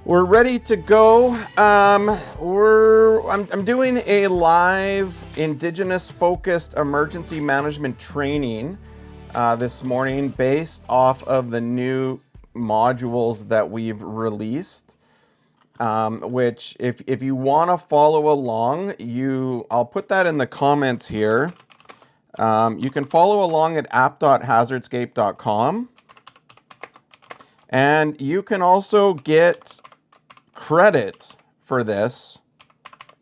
We're ready to go. I'm doing a live Indigenous focused emergency management training this morning based off of the new modules that we've released. Which if you want to follow along, I'll put that in the comments here. You can follow along at app.hazardscape.com, and you can also get credit for this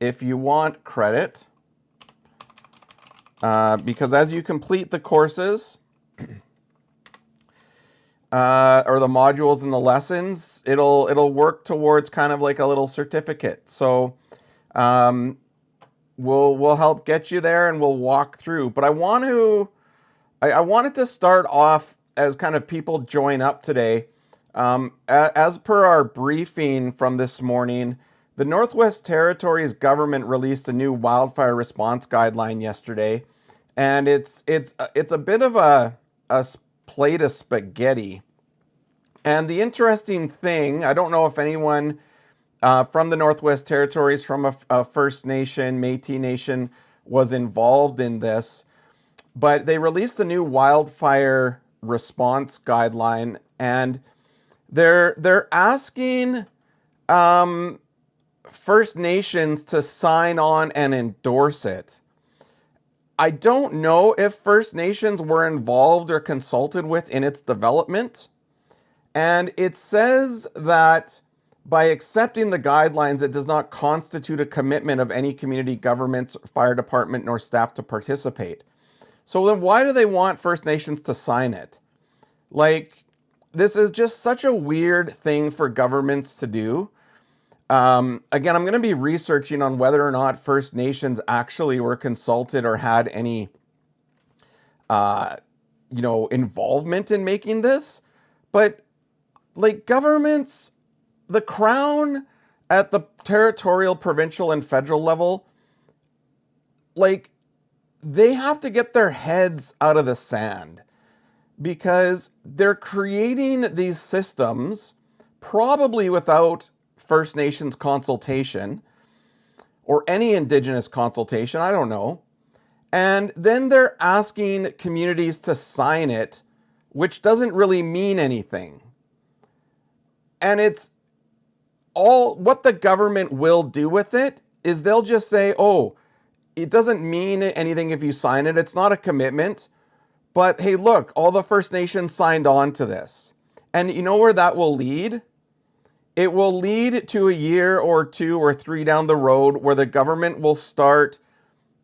if you want credit, because as you complete the courses or the modules and the lessons, it'll work towards kind of like a little certificate. So we'll help get you there, and we'll walk through. But I wanted to start off as kind of people join up today. As per our briefing from this morning, the Northwest Territories government released a new wildfire response guideline yesterday, and it's a bit of a plate of spaghetti. And the interesting thing, I don't know if anyone from the Northwest Territories, from a First Nation, Métis Nation, was involved in this, but they released a new wildfire response guideline, and they're asking First Nations to sign on and endorse it. I don't know if First Nations were involved or consulted with in its development. And it says that by accepting the guidelines, it does not constitute a commitment of any community governments, fire department, nor staff to participate. So then why do they want First Nations to sign it? Like, this is just such a weird thing for governments to do. Again, I'm going to be researching on whether or not First Nations actually were consulted or had any, involvement in making this. But like, governments, the Crown at the territorial, provincial, and federal level, like, they have to get their heads out of the sand, because they're creating these systems probably without First Nations consultation or any Indigenous consultation, I don't know. And then they're asking communities to sign it, which doesn't really mean anything. And it's all what the government will do with it is they'll just say, oh, it doesn't mean anything if you sign it. It's not a commitment. But hey, look, all the First Nations signed on to this. And you know where that will lead? It will lead to a year or 2 or 3 down the road where the government will start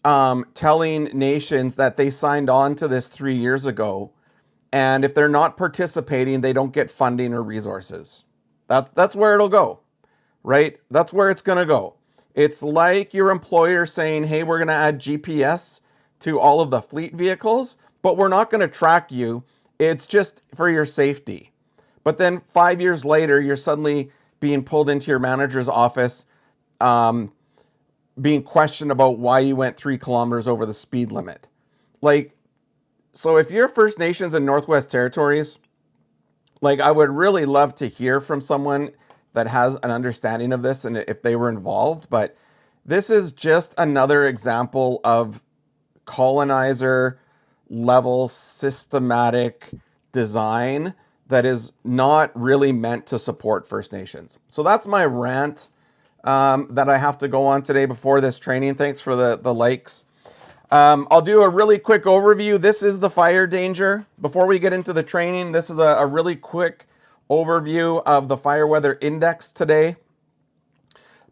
telling nations that they signed on to this 3 years ago. And if they're not participating, they don't get funding or resources. That's where it'll go, right? That's where it's going to go. It's like your employer saying, hey, we're going to add GPS to all of the fleet vehicles, but we're not going to track you. It's just for your safety. But then 5 years later, you're suddenly being pulled into your manager's office, being questioned about why you went 3 kilometers over the speed limit. Like, so if you're First Nations and Northwest Territories, like, I would really love to hear from someone that has an understanding of this and if they were involved. But this is just another example of colonizer level systematic design that is not really meant to support First Nations. So that's my rant that I have to go on today before this training. Thanks for the likes. I'll do a really quick overview. This is the fire danger. Before we get into the training, this is a really quick overview of the fire weather index today.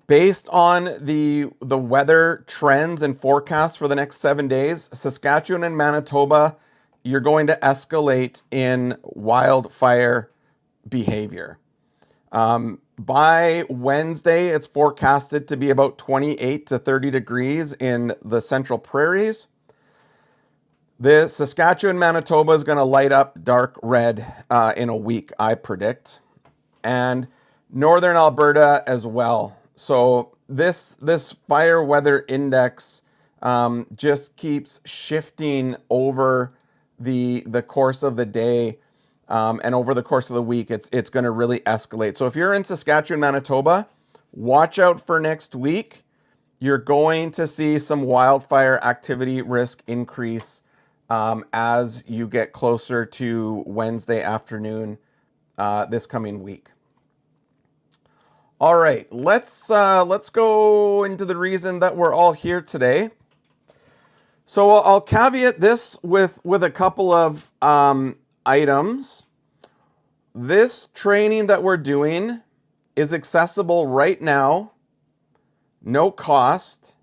Based on the weather trends and forecasts for the next 7 days, Saskatchewan and Manitoba, you're going to escalate in wildfire behavior. By Wednesday, it's forecasted to be about 28 to 30 degrees in the Central Prairies. The Saskatchewan, Manitoba is going to light up dark red in a week, I predict. And Northern Alberta as well. So this fire weather index just keeps shifting over the course of the day. And over the course of the week, it's going to really escalate. So if you're in Saskatchewan, Manitoba, watch out for next week. You're going to see some wildfire activity risk increase as you get closer to Wednesday afternoon this coming week. All right, let's go into the reason that we're all here today. So I'll caveat this with a couple of items. This training that we're doing is accessible right now, no cost.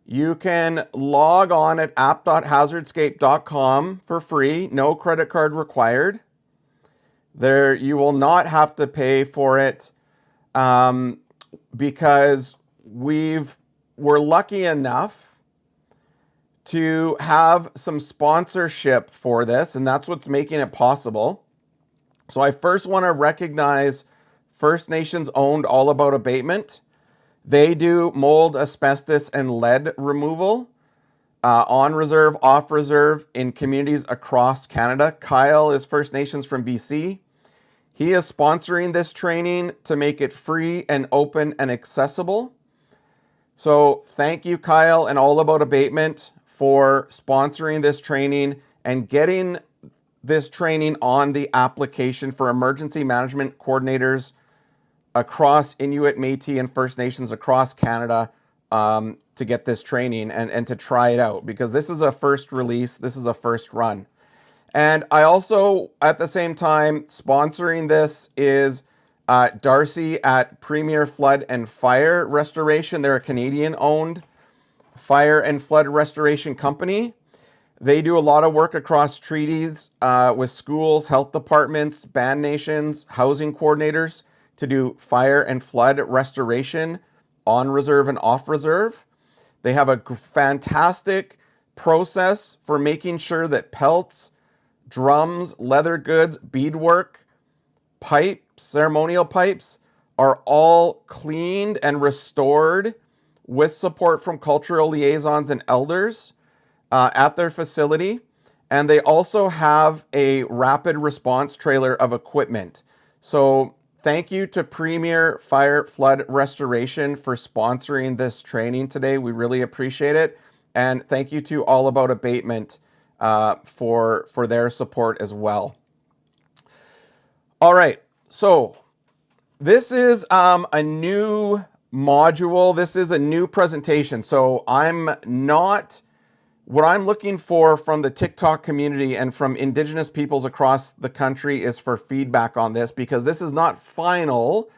You can log on at app.hazardscape.com for free, no credit card required. There, you will not have to pay for it because we're lucky enough to have some sponsorship for this, and that's what's making it possible. So I first want to recognize First Nations owned All About Abatement. They do mold, asbestos, and lead removal on reserve, off reserve in communities across Canada. Kyle is First Nations from BC. He is sponsoring this training to make it free and open and accessible. So thank you, Kyle and All About Abatement, for sponsoring this training and getting this training on the application for emergency management coordinators across Inuit, Métis, and First Nations across Canada to get this training and to try it out, because this is a first release, this is a first run. And I also, at the same time, sponsoring this is Darcy at Premier Flood and Fire Restoration. They're a Canadian-owned fire and flood restoration company. They do a lot of work across treaties with schools, health departments, band nations, housing coordinators to do fire and flood restoration on reserve and off reserve. They have a fantastic process for making sure that pelts, drums, leather goods, beadwork, pipes, ceremonial pipes are all cleaned and restored with support from cultural liaisons and elders at their facility. And they also have a rapid response trailer of equipment. So thank you to Premier Fire Flood Restoration for sponsoring this training today. We really appreciate it. And thank you to All About Abatement for their support as well. All right, so this is a new module. This is a new presentation. So what I'm looking for from the TikTok community and from Indigenous peoples across the country is for feedback on this, because this is not final.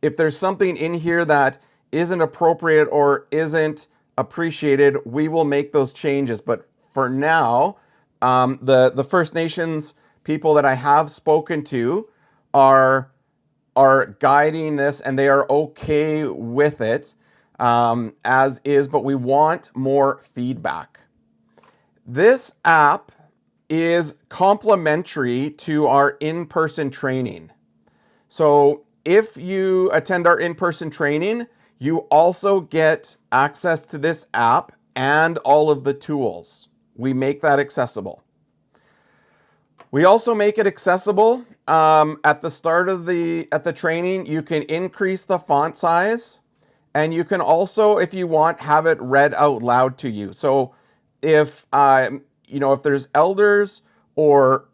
If there's something in here that isn't appropriate or isn't appreciated, we will make those changes. But for now, the First Nations people that I have spoken to are guiding this, and they are okay with it as is, but we want more feedback. This app is complementary to our in-person training. So if you attend our in-person training, you also get access to this app and all of the tools. We make that accessible. We also make it accessible at the start of the training. You can increase the font size, and you can also, if you want, have it read out loud to you. So if if there's elders or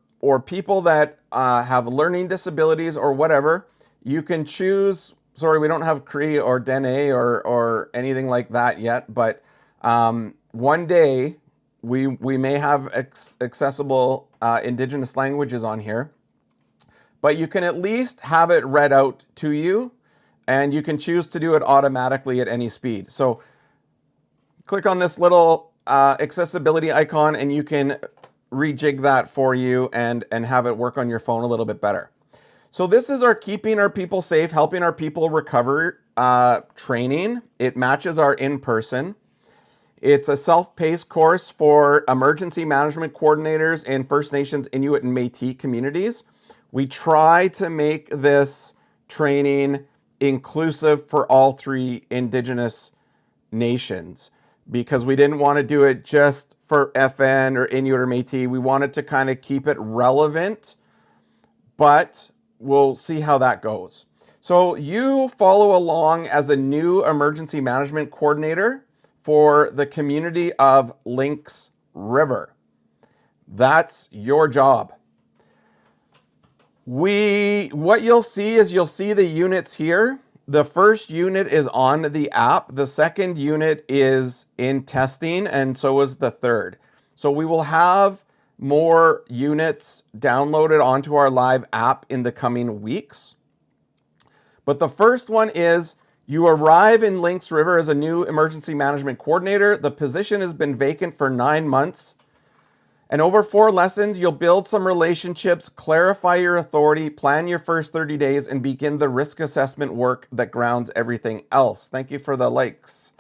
people that have learning disabilities or whatever, you can choose. Sorry, we don't have Cree or Dene or anything like that yet, but one day we may have accessible Indigenous languages on here. But you can at least have it read out to you, and you can choose to do it automatically at any speed. So click on this little accessibility icon, and you can rejig that for you and have it work on your phone a little bit better. So this is our Keeping Our People Safe, Helping Our People Recover training. It matches our in-person. It's a self-paced course for emergency management coordinators in First Nations, Inuit, and Métis communities. We try to make this training inclusive for all three Indigenous nations, because we didn't want to do it just for FN or Inuit or Métis. We wanted to kind of keep it relevant but we'll see how that goes. So you follow along as a new emergency management coordinator for the community of Lynx River. That's your job. What you'll see is you'll see the units here. The first unit is on the app. The second unit is in testing, and so is the third. So we will have more units downloaded onto our live app in the coming weeks. But the first one is you arrive in Lynx River as a new emergency management coordinator. The position has been vacant for 9 months. And over 4 lessons, you'll build some relationships, clarify your authority, plan your first 30 days, and begin the risk assessment work that grounds everything else. Thank you for the likes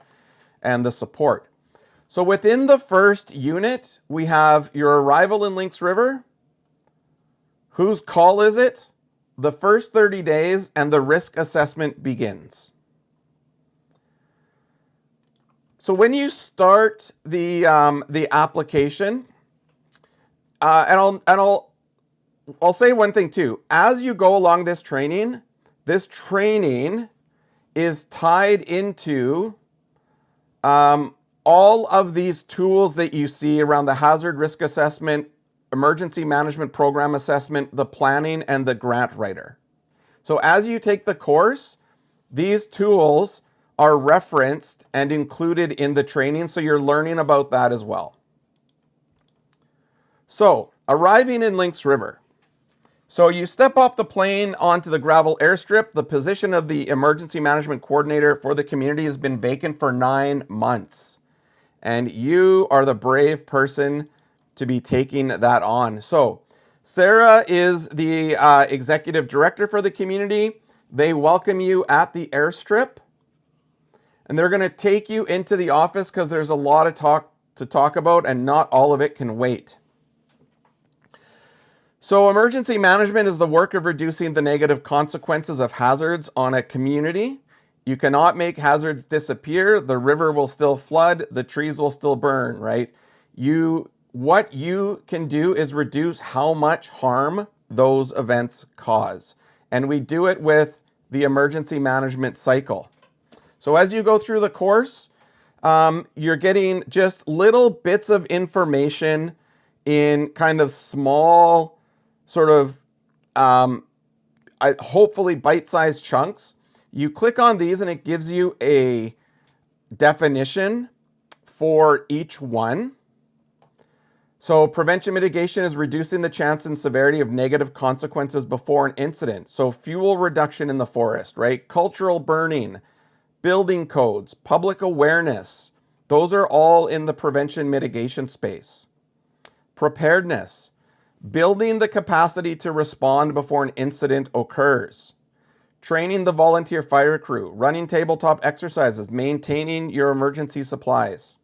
and the support. So within the first unit, we have your arrival in Lynx River, whose call is it, the first 30 days, and the risk assessment begins. So when you start the application, and I'll say one thing too. As you go along this training is tied into all of these tools that you see around the hazard risk assessment, emergency management program assessment, the planning, and the grant writer. So as you take the course, these tools are referenced and included in the training, so you're learning about that as well. So, arriving in Lynx River. So you step off the plane onto the gravel airstrip. The position of the emergency management coordinator for the community has been vacant for 9 months. And you are the brave person to be taking that on. So Sarah is the executive director for the community. They welcome you at the airstrip. And they're going to take you into the office because there's a lot of to talk about, and not all of it can wait. So emergency management is the work of reducing the negative consequences of hazards on a community. You cannot make hazards disappear. The river will still flood. The trees will still burn, right? What you can do is reduce how much harm those events cause. And we do it with the emergency management cycle. So as you go through the course, you're getting just little bits of information in kind of small, sort of hopefully bite-sized chunks. You click on these and it gives you a definition for each one. So prevention mitigation is reducing the chance and severity of negative consequences before an incident. So fuel reduction in the forest, right? Cultural burning, building codes, public awareness. Those are all in the prevention mitigation space. Preparedness. Building the capacity to respond before an incident occurs. Training the volunteer fire crew. Running tabletop exercises. Maintaining your emergency supplies.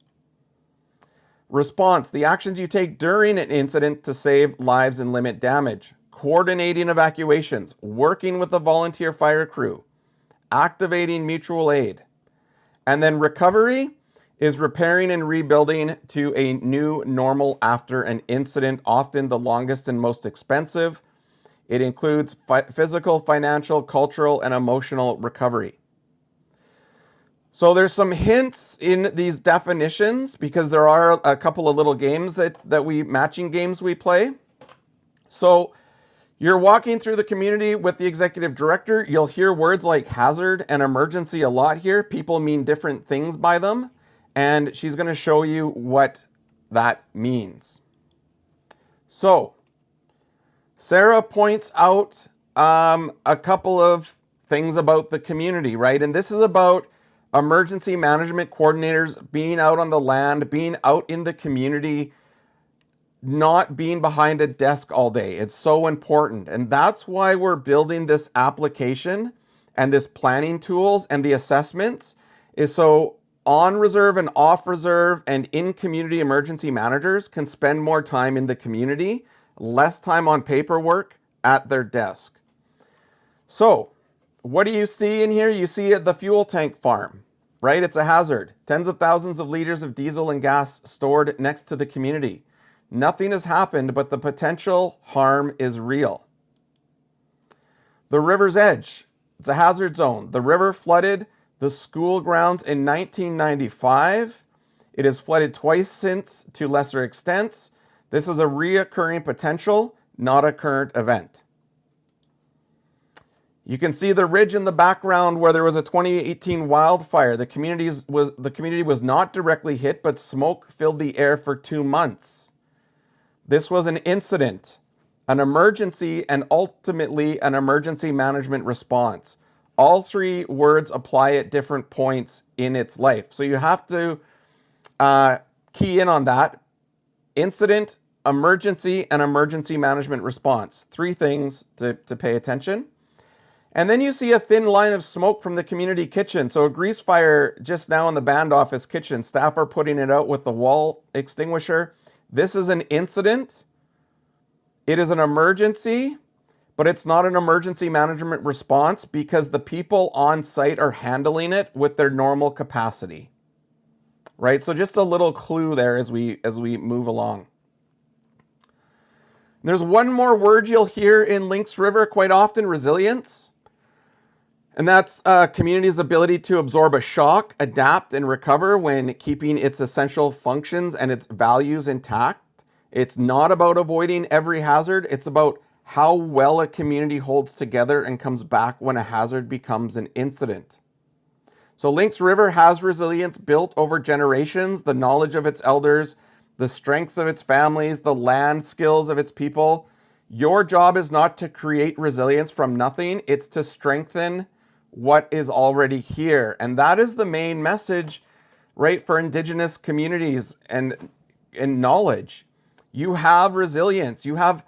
Response. The actions you take during an incident to save lives and limit damage. Coordinating evacuations. Working with the volunteer fire crew. Activating mutual aid. And then recovery is repairing and rebuilding to a new normal after an incident, often the longest and most expensive. It includes physical, financial, cultural, and emotional recovery. So there's some hints in these definitions because there are a couple of little games matching games we play. So you're walking through the community with the executive director. You'll hear words like hazard and emergency a lot here. People mean different things by them. And she's going to show you what that means. So, Sarah points out a couple of things about the community, right? And this is about emergency management coordinators being out on the land, being out in the community, not being behind a desk all day. It's so important. And that's why we're building this application and this planning tools and the assessments is so on reserve and off reserve and in community emergency managers can spend more time in the community, less time on paperwork at their desk. So what do you see in here? You see at the fuel tank farm, right? It's a hazard. Tens of thousands of liters of diesel and gas stored next to the community. Nothing has happened, but the potential harm is real. The river's edge. It's a hazard zone. The river flooded the school grounds in 1995. It has flooded twice since to lesser extents. This is a reoccurring potential, not a current event. You can see the ridge in the background where there was a 2018 wildfire. The community was not directly hit, but smoke filled the air for 2 months. This was an incident, an emergency, and ultimately an emergency management response. All three words apply at different points in its life. So you have to key in on that. Incident, emergency, and emergency management response. Three things to pay attention. And then you see a thin line of smoke from the community kitchen. So a grease fire just now in the band office kitchen. Staff are putting it out with the wall extinguisher. This is an incident. It is an emergency, but it's not an emergency management response because the people on site are handling it with their normal capacity. Right? So just a little clue there as we move along. There's one more word you'll hear in Lynx River quite often, resilience. And that's a community's ability to absorb a shock, adapt, and recover when keeping its essential functions and its values intact. It's not about avoiding every hazard. It's about how well a community holds together and comes back when a hazard becomes an incident. So Lynx River has resilience built over generations, the knowledge of its elders, the strengths of its families, the land skills of its people. Your job is not to create resilience from nothing. It's to strengthen what is already here. And that is the main message, right, for Indigenous communities and knowledge. You have resilience. You have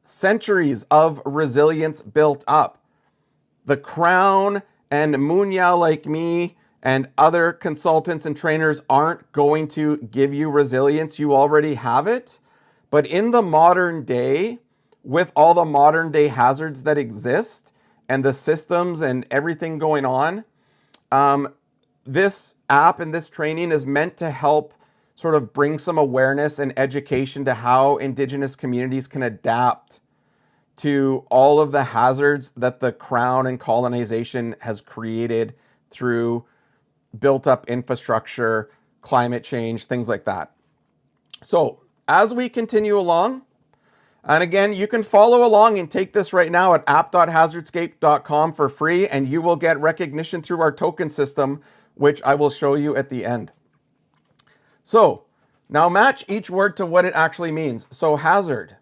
centuries of resilience built up. The Crown and Munya like me and other consultants and trainers aren't going to give you resilience. You already have it. But in the modern day, with all the modern day hazards that exist and the systems and everything going on, this app and this training is meant to help sort of bring some awareness and education to how Indigenous communities can adapt to all of the hazards that the Crown and colonization has created through built up infrastructure, climate change, things like that. So as we continue along, and again, you can follow along and take this right now at app.hazardscape.com for free, and you will get recognition through our token system, which I will show you at the end. So now match each word to what it actually means. So hazard.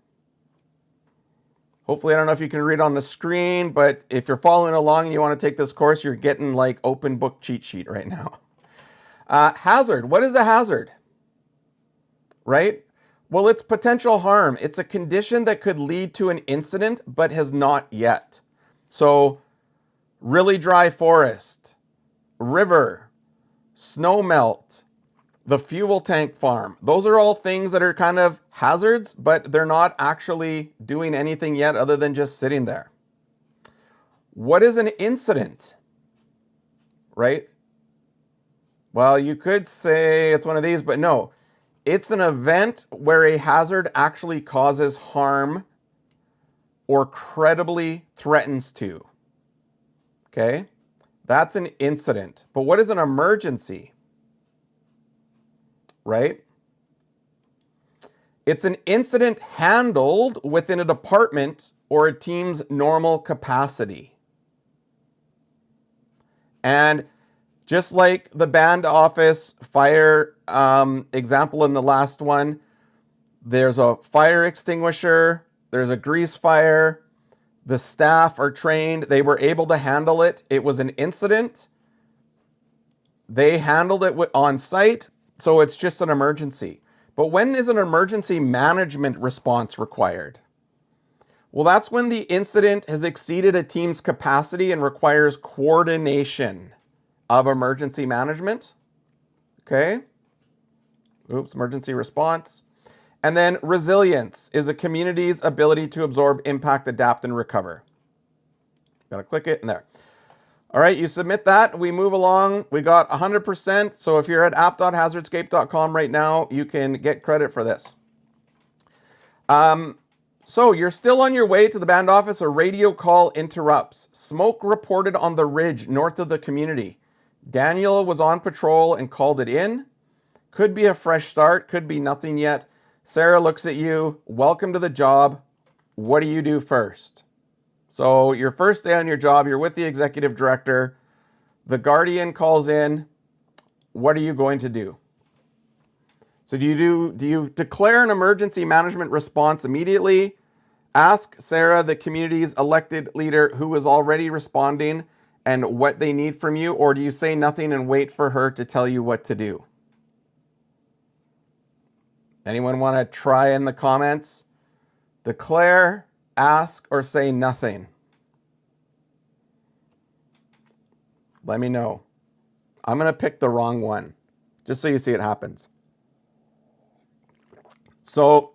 Hopefully, I don't know if you can read on the screen, but if you're following along and you want to take this course, you're getting like open book cheat sheet right now. Hazard. What is a hazard? Right? Well, it's potential harm. It's a condition that could lead to an incident, but has not yet. So really dry forest, river, snow melt, the fuel tank farm. Those are all things that are kind of hazards, but they're not actually doing anything yet other than just sitting there. What is an incident? Right? Well, you could say it's one of these, but no. It's an event where a hazard actually causes harm or credibly threatens to. Okay? That's an incident. But what is an emergency? Right? It's an incident handled within a department or a team's normal capacity. And just like the band office fire example in the last one, there's a fire extinguisher, there's a grease fire, the staff are trained, they were able to handle it. It was an incident. They handled it on site, so it's just an emergency. But when is an emergency management response required? Well, that's when the incident has exceeded a team's capacity and requires coordination of emergency management. Okay. Oops, emergency response. And then resilience is a community's ability to absorb impact, adapt, and recover. Gotta click it in there. All right, you submit that, we move along. We got 100%. So if you're at app.hazardscape.com right now, you can get credit for this. So you're still on your way to the band office. A radio call interrupts. Smoke reported on the ridge north of the community. Daniel was on patrol and called it in. Could be a fresh start, could be nothing yet. Sarah looks at you. Welcome to the job. What do you do first? So your first day on your job, you're with the executive director. The Guardian calls in. What are you going to do? So do you declare an emergency management response immediately? Ask Sarah, the community's elected leader, who is already responding, and what they need from you, or do you say nothing and wait for her to tell you what to do? Anyone want to try in the comments? Declare, ask, or say nothing? Let me know. I'm going to pick the wrong one, just so you see it happens. So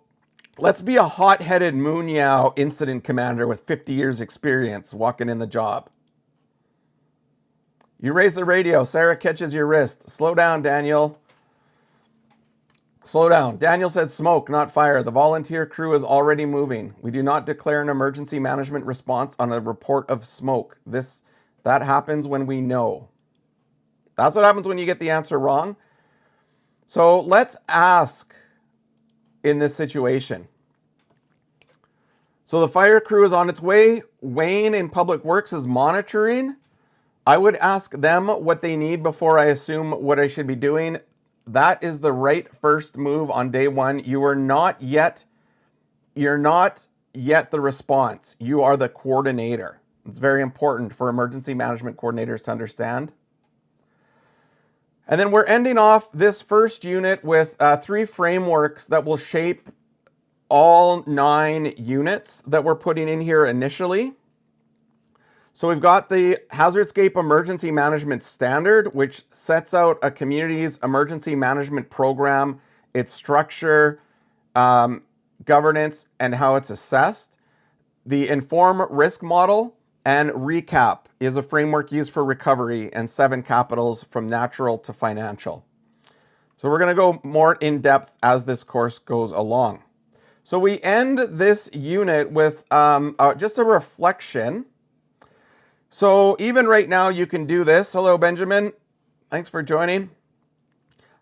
let's be a hot-headed Moonyao incident commander with 50 years experience walking in the job. You raise the radio. Sarah catches your wrist. Slow down, Daniel. Slow down. Daniel said smoke, not fire. The volunteer crew is already moving. We do not declare an emergency management response on a report of smoke. That happens when we know. That's what happens when you get the answer wrong. So let's ask in this situation. So the fire crew is on its way. Wayne in Public Works is monitoring. I would ask them what they need before I assume what I should be doing. That is the right first move on day one. You're not yet the response. You are the coordinator. It's very important for emergency management coordinators to understand. And then we're ending off this first unit with 3 frameworks that will shape all 9 units that we're putting in here initially. So we've got the Hazardscape Emergency Management Standard, which sets out a community's emergency management program, its structure, governance, and how it's assessed. The Inform Risk Model and RECAP is a framework used for recovery, and 7 capitals from natural to financial. So we're going to go more in depth as this course goes along. So we end this unit with just a reflection. So even right now you can do this. Hello, Benjamin. Thanks for joining.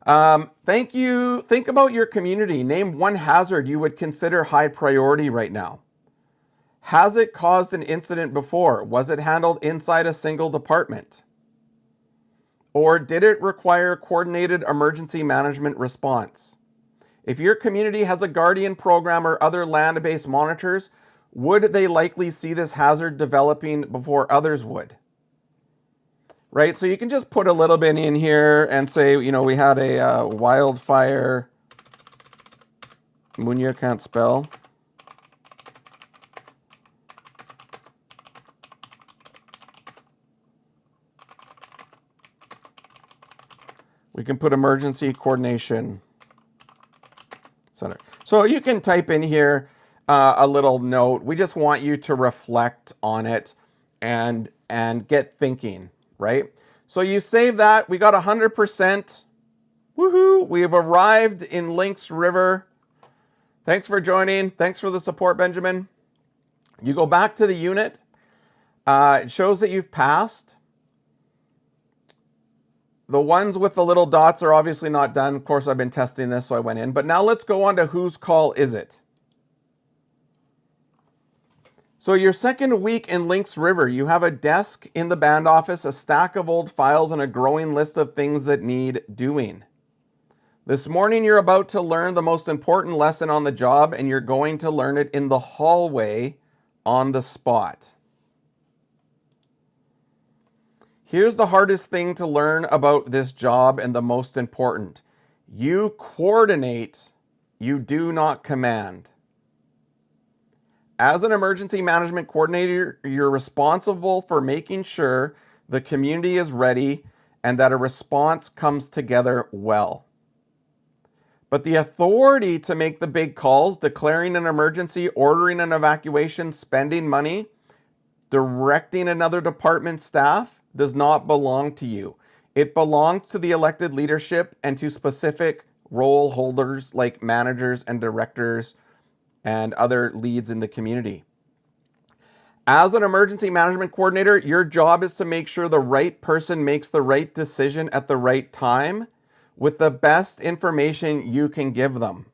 Thank you. Think about your community. Name one hazard you would consider high priority right now. Has it caused an incident before? Was it handled inside a single department? Or did it require coordinated emergency management response? If your community has a Guardian program or other land-based monitors, would they likely see this hazard developing before others would? Right, so you can just put a little bit in here and say, you know, we had a wildfire. Munya can't spell. We can put emergency coordination center. So you can type in here a little note. We just want you to reflect on it and get thinking, right? So you save that. We got 100%. Woohoo! We have arrived in Lynx River. Thanks for joining. Thanks for the support, Benjamin. You go back to the unit. It shows that you've passed. The ones with the little dots are obviously not done. Of course, I've been testing this, so I went in. But now let's go on to whose call is it? So your second week in Lynx River, you have a desk in the band office, a stack of old files, and a growing list of things that need doing. This morning, you're about to learn the most important lesson on the job, and you're going to learn it in the hallway on the spot. Here's the hardest thing to learn about this job and the most important. You coordinate, you do not command. As an emergency management coordinator, you're responsible for making sure the community is ready and that a response comes together well. But the authority to make the big calls, declaring an emergency, ordering an evacuation, spending money, directing another department staff, does not belong to you. It belongs to the elected leadership and to specific role holders like managers and directors and other leads in the community. As an emergency management coordinator, your job is to make sure the right person makes the right decision at the right time with the best information you can give them.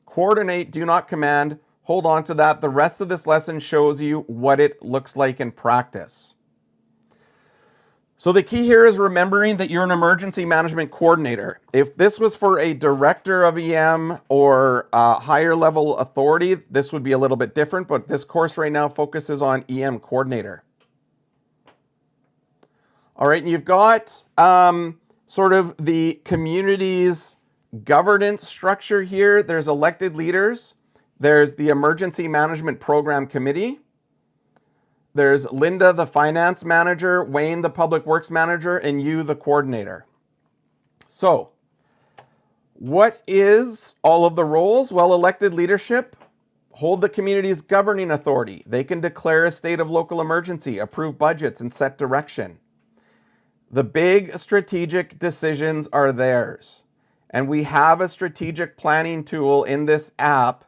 Coordinate, do not command. Hold on to that. The rest of this lesson shows you what it looks like in practice. So the key here is remembering that you're an emergency management coordinator. If this was for a director of EM or a higher level authority, this would be a little bit different, but this course right now focuses on EM coordinator. All right, and you've got sort of the community's governance structure here. There's elected leaders. There's the Emergency Management Program Committee. There's Linda, the finance manager, Wayne, the public works manager, and you, the coordinator. So, what is all of the roles? Well, elected leadership hold the community's governing authority. They can declare a state of local emergency, approve budgets, and set direction. The big strategic decisions are theirs. And we have a strategic planning tool in this app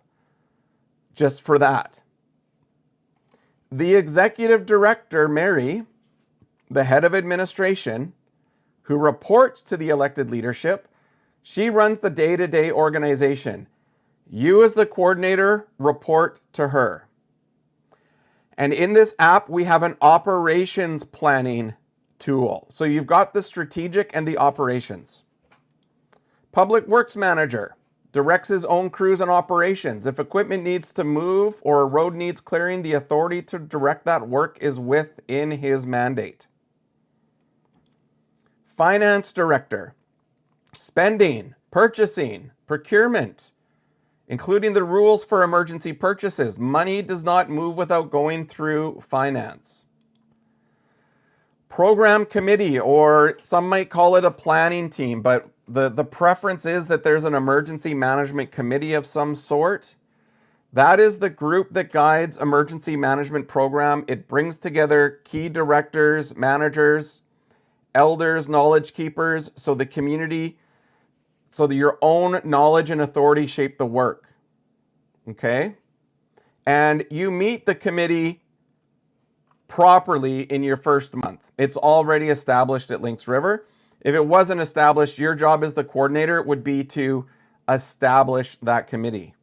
just for that. The executive director, Mary, the head of administration, who reports to the elected leadership, she runs the day-to-day organization. You as the coordinator report to her. And in this app, we have an operations planning tool. So you've got the strategic and the operations. Public Works Manager directs his own crews and operations. If equipment needs to move or a road needs clearing, the authority to direct that work is within his mandate. Finance Director, spending, purchasing, procurement, including the rules for emergency purchases. Money does not move without going through finance. Program Committee, or some might call it a planning team, but the preference is that there's an emergency management committee of some sort. That is the group that guides emergency management program. It brings together key directors, managers, elders, knowledge keepers, so the community, so that your own knowledge and authority shape the work. Okay? And you meet the committee properly in your first month. It's already established at Lynx River. If it wasn't established, your job as the coordinator would be to establish that committee.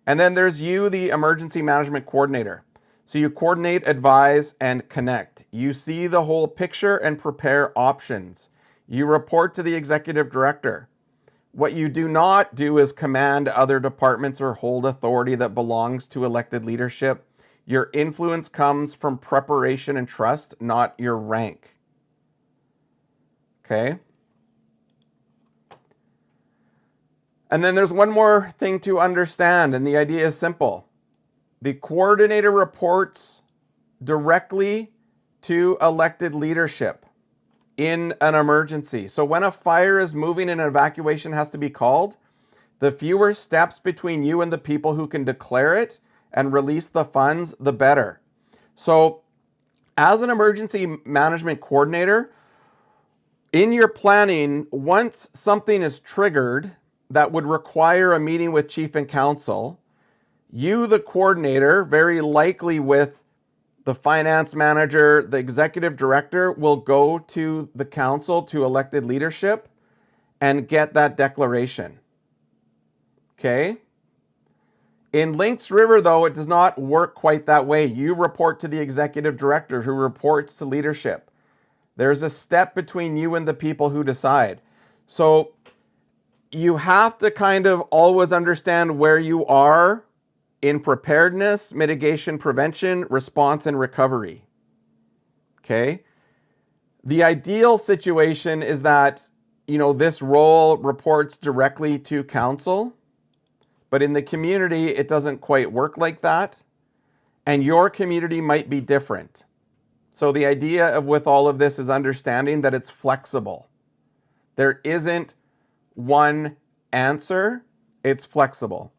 And then there's you, the emergency management coordinator. So you coordinate, advise, and connect. You see the whole picture and prepare options. You report to the executive director. What you do not do is command other departments or hold authority that belongs to elected leadership. Your influence comes from preparation and trust, not your rank. Okay? And then there's one more thing to understand, and the idea is simple. The coordinator reports directly to elected leadership in an emergency. So when a fire is moving and an evacuation has to be called, the fewer steps between you and the people who can declare it and release the funds, the better. So as an emergency management coordinator, in your planning, once something is triggered that would require a meeting with chief and council, you, the coordinator, very likely with the finance manager, the executive director, will go to the council, to elected leadership, and get that declaration. Okay? In Lynx River, though, it does not work quite that way. You report to the executive director, who reports to leadership. There's a step between you and the people who decide. So you have to kind of always understand where you are in preparedness, mitigation, prevention, response, and recovery. Okay? The ideal situation is that, this role reports directly to council, but in the community, it doesn't quite work like that. And your community might be different. So the idea with all of this is understanding that it's flexible. There isn't one answer, it's flexible.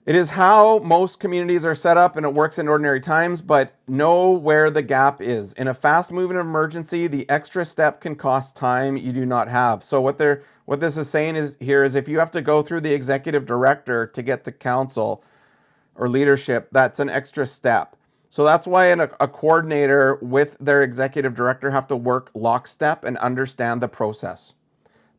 It is how most communities are set up, and it works in ordinary times, but know where the gap is. In a fast-moving emergency, the extra step can cost time you do not have. So what this is saying is if you have to go through the executive director to get to council or leadership, that's an extra step. So that's why a coordinator with their executive director have to work lockstep and understand the process.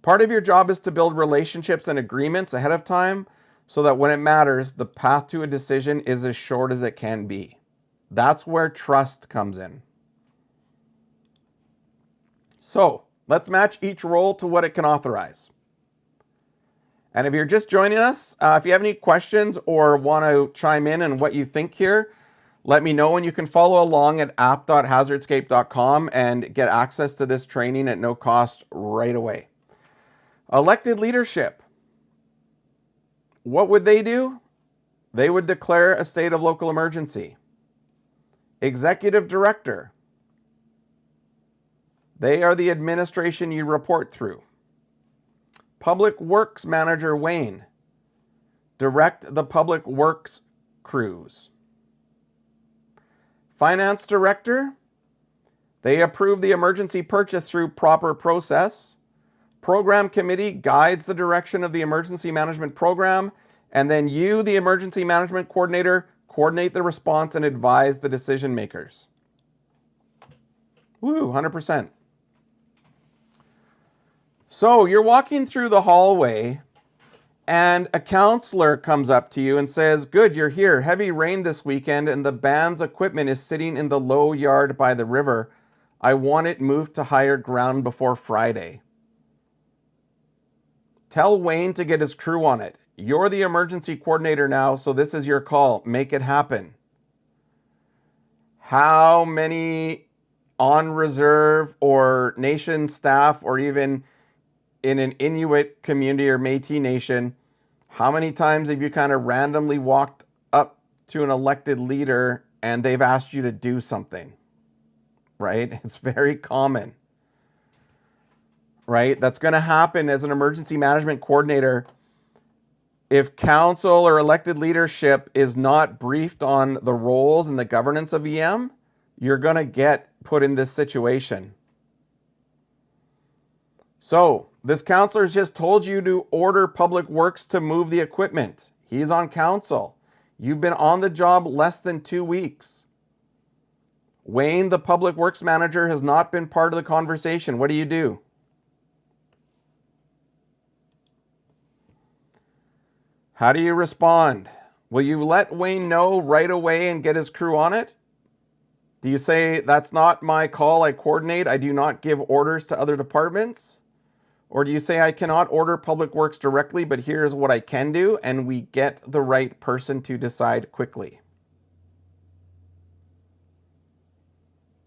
Part of your job is to build relationships and agreements ahead of time, so that when it matters, the path to a decision is as short as it can be. That's where trust comes in. So let's match each role to what it can authorize. And if you're just joining us, if you have any questions or want to chime in on what you think here, let me know, and you can follow along at app.hazardscape.com and get access to this training at no cost right away. Elected leadership. What would they do? They would declare a state of local emergency. Executive director. They are the administration you report through. Public Works Manager Wayne. Direct the public works crews. Finance Director. They approve the emergency purchase through proper process. Program Committee guides the direction of the emergency management program, and then you, the emergency management coordinator, coordinate the response and advise the decision makers. Woo, 100%. So you're walking through the hallway and a counselor comes up to you and says, good, you're here. Heavy rain this weekend and the band's equipment is sitting in the low yard by the river. I want it moved to higher ground before Friday. Tell Wayne to get his crew on it. You're the emergency coordinator now, so this is your call. Make it happen. How many on reserve or nation staff, or even in an Inuit community or Métis Nation, how many times have you kind of randomly walked up to an elected leader and they've asked you to do something, right? It's very common. Right? That's going to happen as an emergency management coordinator. If council or elected leadership is not briefed on the roles and the governance of EM, you're going to get put in this situation. So this counselor's just told you to order Public Works to move the equipment. He's on council. You've been on the job less than 2 weeks. Wayne, the Public Works Manager, has not been part of the conversation. What do? How do you respond? Will you let Wayne know right away and get his crew on it? Do you say, that's not my call, I coordinate, I do not give orders to other departments? Or do you say, I cannot order Public Works directly, but here's what I can do, and we get the right person to decide quickly?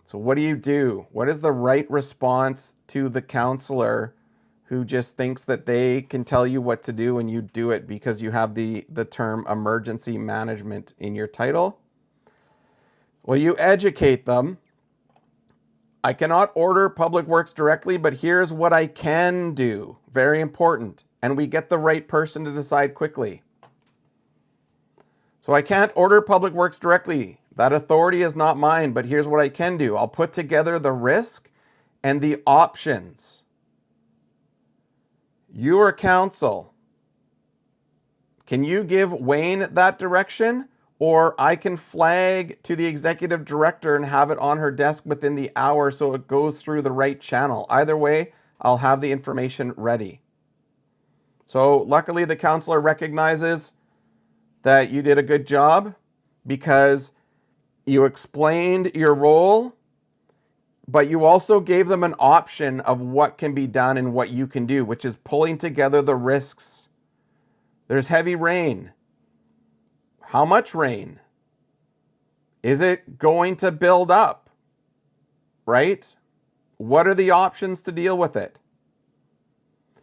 So what do? What is the right response to the counselor who just thinks that they can tell you what to do and you do it because you have the term emergency management in your title? Well, you educate them. I cannot order Public Works directly, but here's what I can do. Very important. And we get the right person to decide quickly. So I can't order Public Works directly. That authority is not mine, but here's what I can do. I'll put together the risk and the options. You are council. Can you give Wayne that direction? Or I can flag to the executive director and have it on her desk within the hour so it goes through the right channel. Either way, I'll have the information ready. So luckily the counselor recognizes that you did a good job because you explained your role, but you also gave them an option of what can be done and what you can do, which is pulling together the risks. There's heavy rain. How much rain? Is it going to build up? Right? What are the options to deal with it?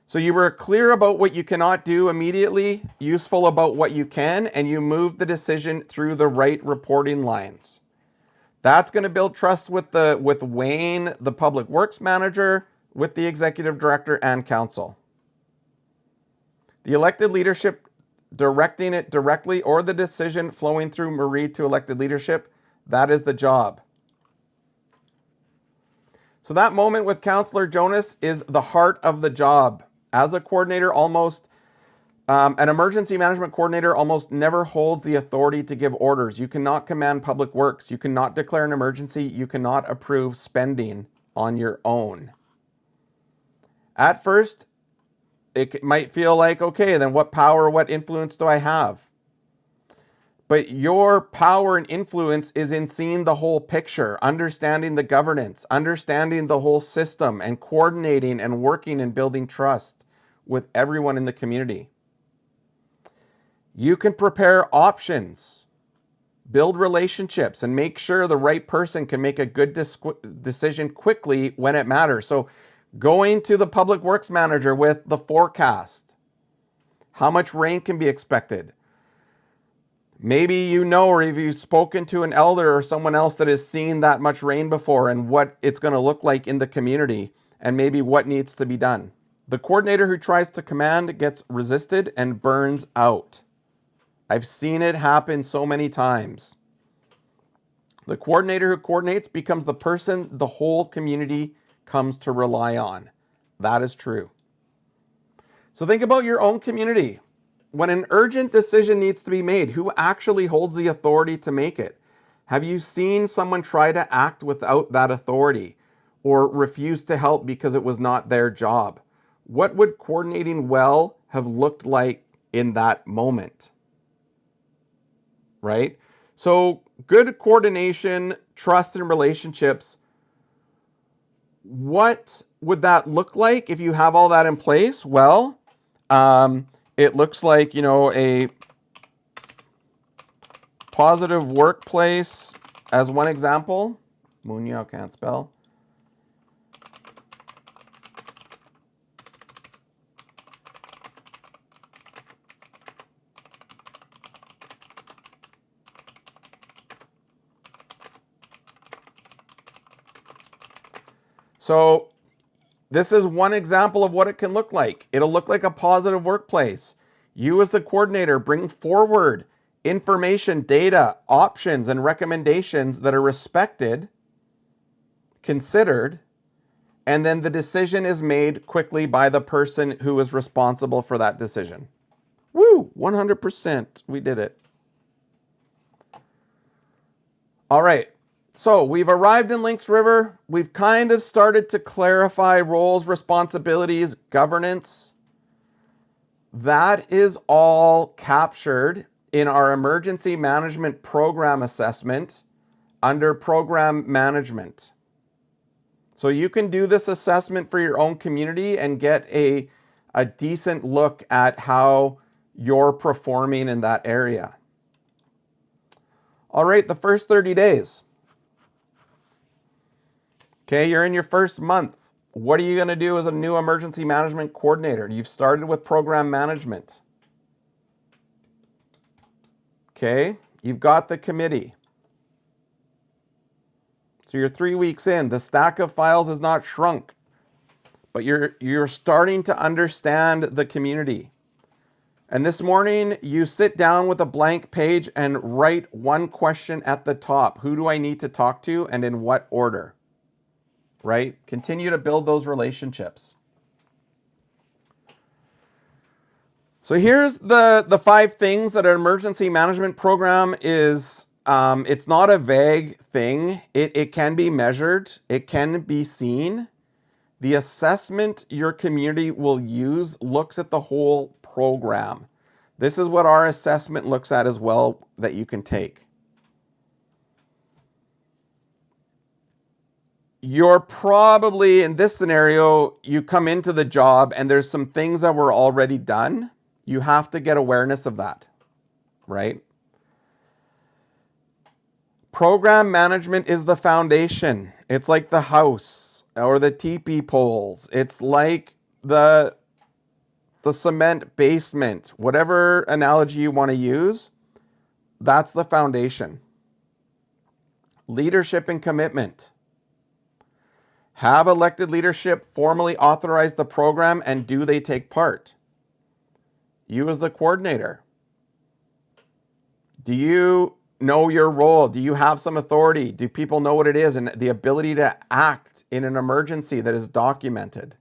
So you were clear about what you cannot do immediately, useful about what you can, and you moved the decision through the right reporting lines. That's going to build trust with Wayne, the Public Works Manager, with the Executive Director and Council. The elected leadership directing it directly, or the decision flowing through Marie to elected leadership, that is the job. So that moment with Councillor Jonas is the heart of the job. As a coordinator, an emergency management coordinator almost never holds the authority to give orders. You cannot command public works. You cannot declare an emergency. You cannot approve spending on your own. At first, it might feel like, okay, then what power, what influence do I have? But your power and influence is in seeing the whole picture, understanding the governance, understanding the whole system, and coordinating and working and building trust with everyone in the community. You can prepare options, build relationships, and make sure the right person can make a good decision quickly when it matters. So going to the public works manager with the forecast, how much rain can be expected. Maybe you know, or have you spoken to an elder or someone else that has seen that much rain before and what it's going to look like in the community and maybe what needs to be done. The coordinator who tries to command gets resisted and burns out. I've seen it happen so many times. The coordinator who coordinates becomes the person the whole community comes to rely on. That is true. So think about your own community. When an urgent decision needs to be made, who actually holds the authority to make it? Have you seen someone try to act without that authority or refuse to help because it was not their job? What would coordinating well have looked like in that moment? Right? So good coordination, trust, and relationships. What would that look like if you have all that in place? Well, it looks like, a positive workplace as one example. Munoz can't spell. So this is one example of what it can look like. It'll look like a positive workplace. You as the coordinator bring forward information, data, options, and recommendations that are respected, considered, and then the decision is made quickly by the person who is responsible for that decision. Woo, 100%, we did it. All right. So we've arrived in Lynx River. We've kind of started to clarify roles, responsibilities, governance. That is all captured in our emergency management program assessment under program management. So you can do this assessment for your own community and get a decent look at how you're performing in that area. All right, the first 30 days. Okay, you're in your first month. What are you going to do as a new emergency management coordinator? You've started with program management. Okay, you've got the committee. So you're 3 weeks in. The stack of files is not shrunk, but you're starting to understand the community. And this morning, you sit down with a blank page and write one question at the top. Who do I need to talk to and in what order? Right? Continue to build those relationships. So here's the 5 things that an emergency management program is. It's not a vague thing. It can be measured. It can be seen. The assessment your community will use looks at the whole program. This is what our assessment looks at as well that you can take. You're probably, in this scenario, you come into the job and there's some things that were already done. You have to get awareness of that, right? Program management is the foundation. It's like the house or the teepee poles. It's like the cement basement. Whatever analogy you want to use, that's the foundation. Leadership and commitment. Have elected leadership formally authorize the program, and do they take part? You as the coordinator, Do you know your role? Do you have some authority? Do people know what it is and the ability to act in an emergency that is documented?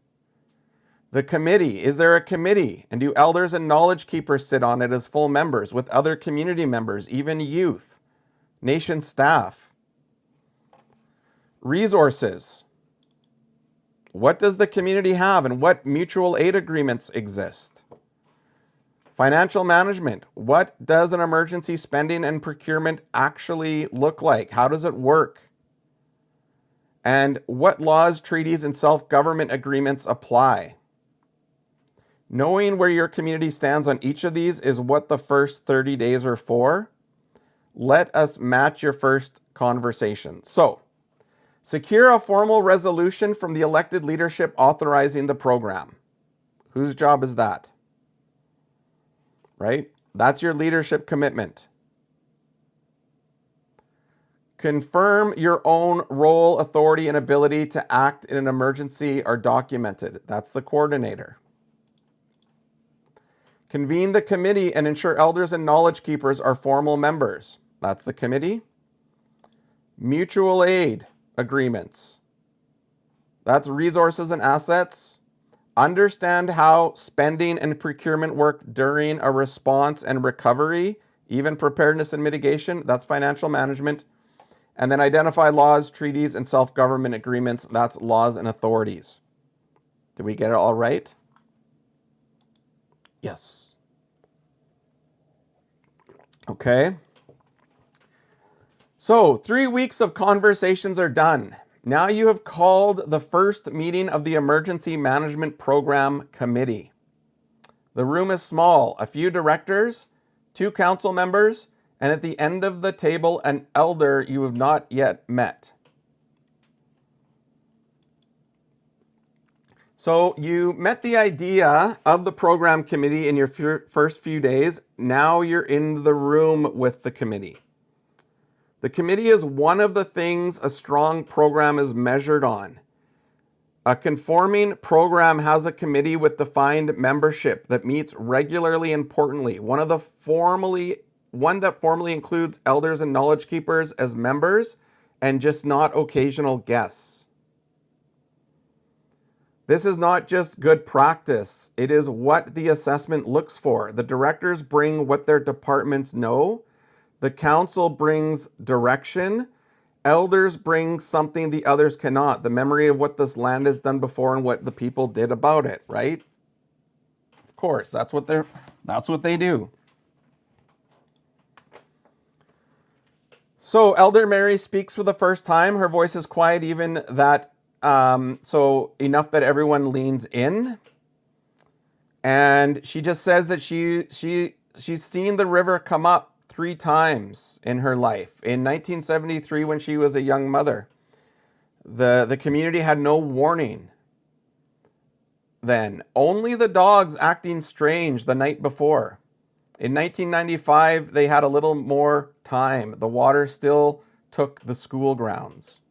The committee, is there a committee? And do elders and knowledge keepers sit on it as full members with other community members, even youth, nation staff? Resources. What does the community have and what mutual aid agreements exist? Financial management. What does an emergency spending and procurement actually look like? How does it work? And what laws, treaties, and self-government agreements apply? Knowing where your community stands on each of these is what the first 30 days are for. Let us match your first conversation. So, secure a formal resolution from the elected leadership authorizing the program. Whose job is that? Right? That's your leadership commitment. Confirm your own role, authority, and ability to act in an emergency are documented. That's the coordinator. Convene the committee and ensure elders and knowledge keepers are formal members. That's the committee. Mutual aid agreements. That's resources and assets. Understand how spending and procurement work during a response and recovery, even preparedness and mitigation. That's financial management. And then identify laws, treaties, and self-government agreements. That's laws and authorities. Did we get it all right? Yes. Okay. So 3 weeks of conversations are done. Now you have called the first meeting of the Emergency Management Program Committee. The room is small, a few directors, 2 council members, and at the end of the table, an elder you have not yet met. So you met the idea of the program committee in your first few days. Now you're in the room with the committee. The committee is one of the things a strong program is measured on. A conforming program has a committee with defined membership that meets regularly and importantly. One that formally includes elders and knowledge keepers as members and just not occasional guests. This is not just good practice. It is what the assessment looks for. The directors bring what their departments know. The council brings direction. Elders bring something the others cannot. The memory of what this land has done before and what the people did about it, right? Of course, that's what they do. So Elder Mary speaks for the first time. Her voice is quiet, even that so enough that everyone leans in. And she just says that she's seen the river come up 3 times in her life. In 1973, when she was a young mother, the community had no warning then. Only the dogs acting strange the night before. In 1995, they had a little more time. The water still took the school grounds.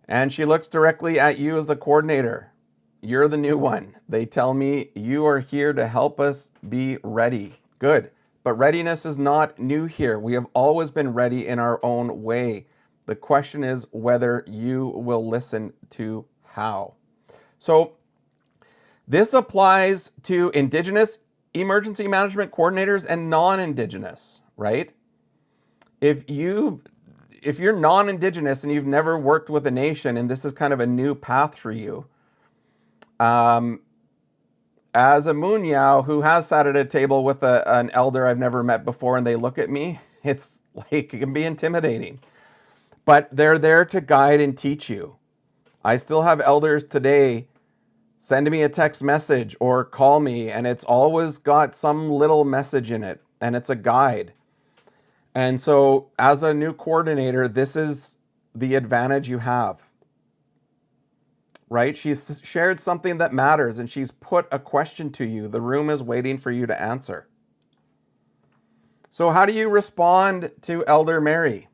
And she looks directly at you as the coordinator. You're the new one. They tell me you are here to help us be ready. Good. But readiness is not new here. We have always been ready in our own way. The question is whether you will listen to how. So this applies to Indigenous emergency management coordinators and non-Indigenous, right? If you're non-Indigenous and you've never worked with a nation and this is kind of a new path for you, as a Munyao who has sat at a table with an elder I've never met before and they look at me, it's like it can be intimidating. But they're there to guide and teach you. I still have elders today send me a text message or call me and it's always got some little message in it and it's a guide. And so as a new coordinator, this is the advantage you have. Right? She's shared something that matters and she's put a question to you. The room is waiting for you to answer. So how do you respond to Elder Mary?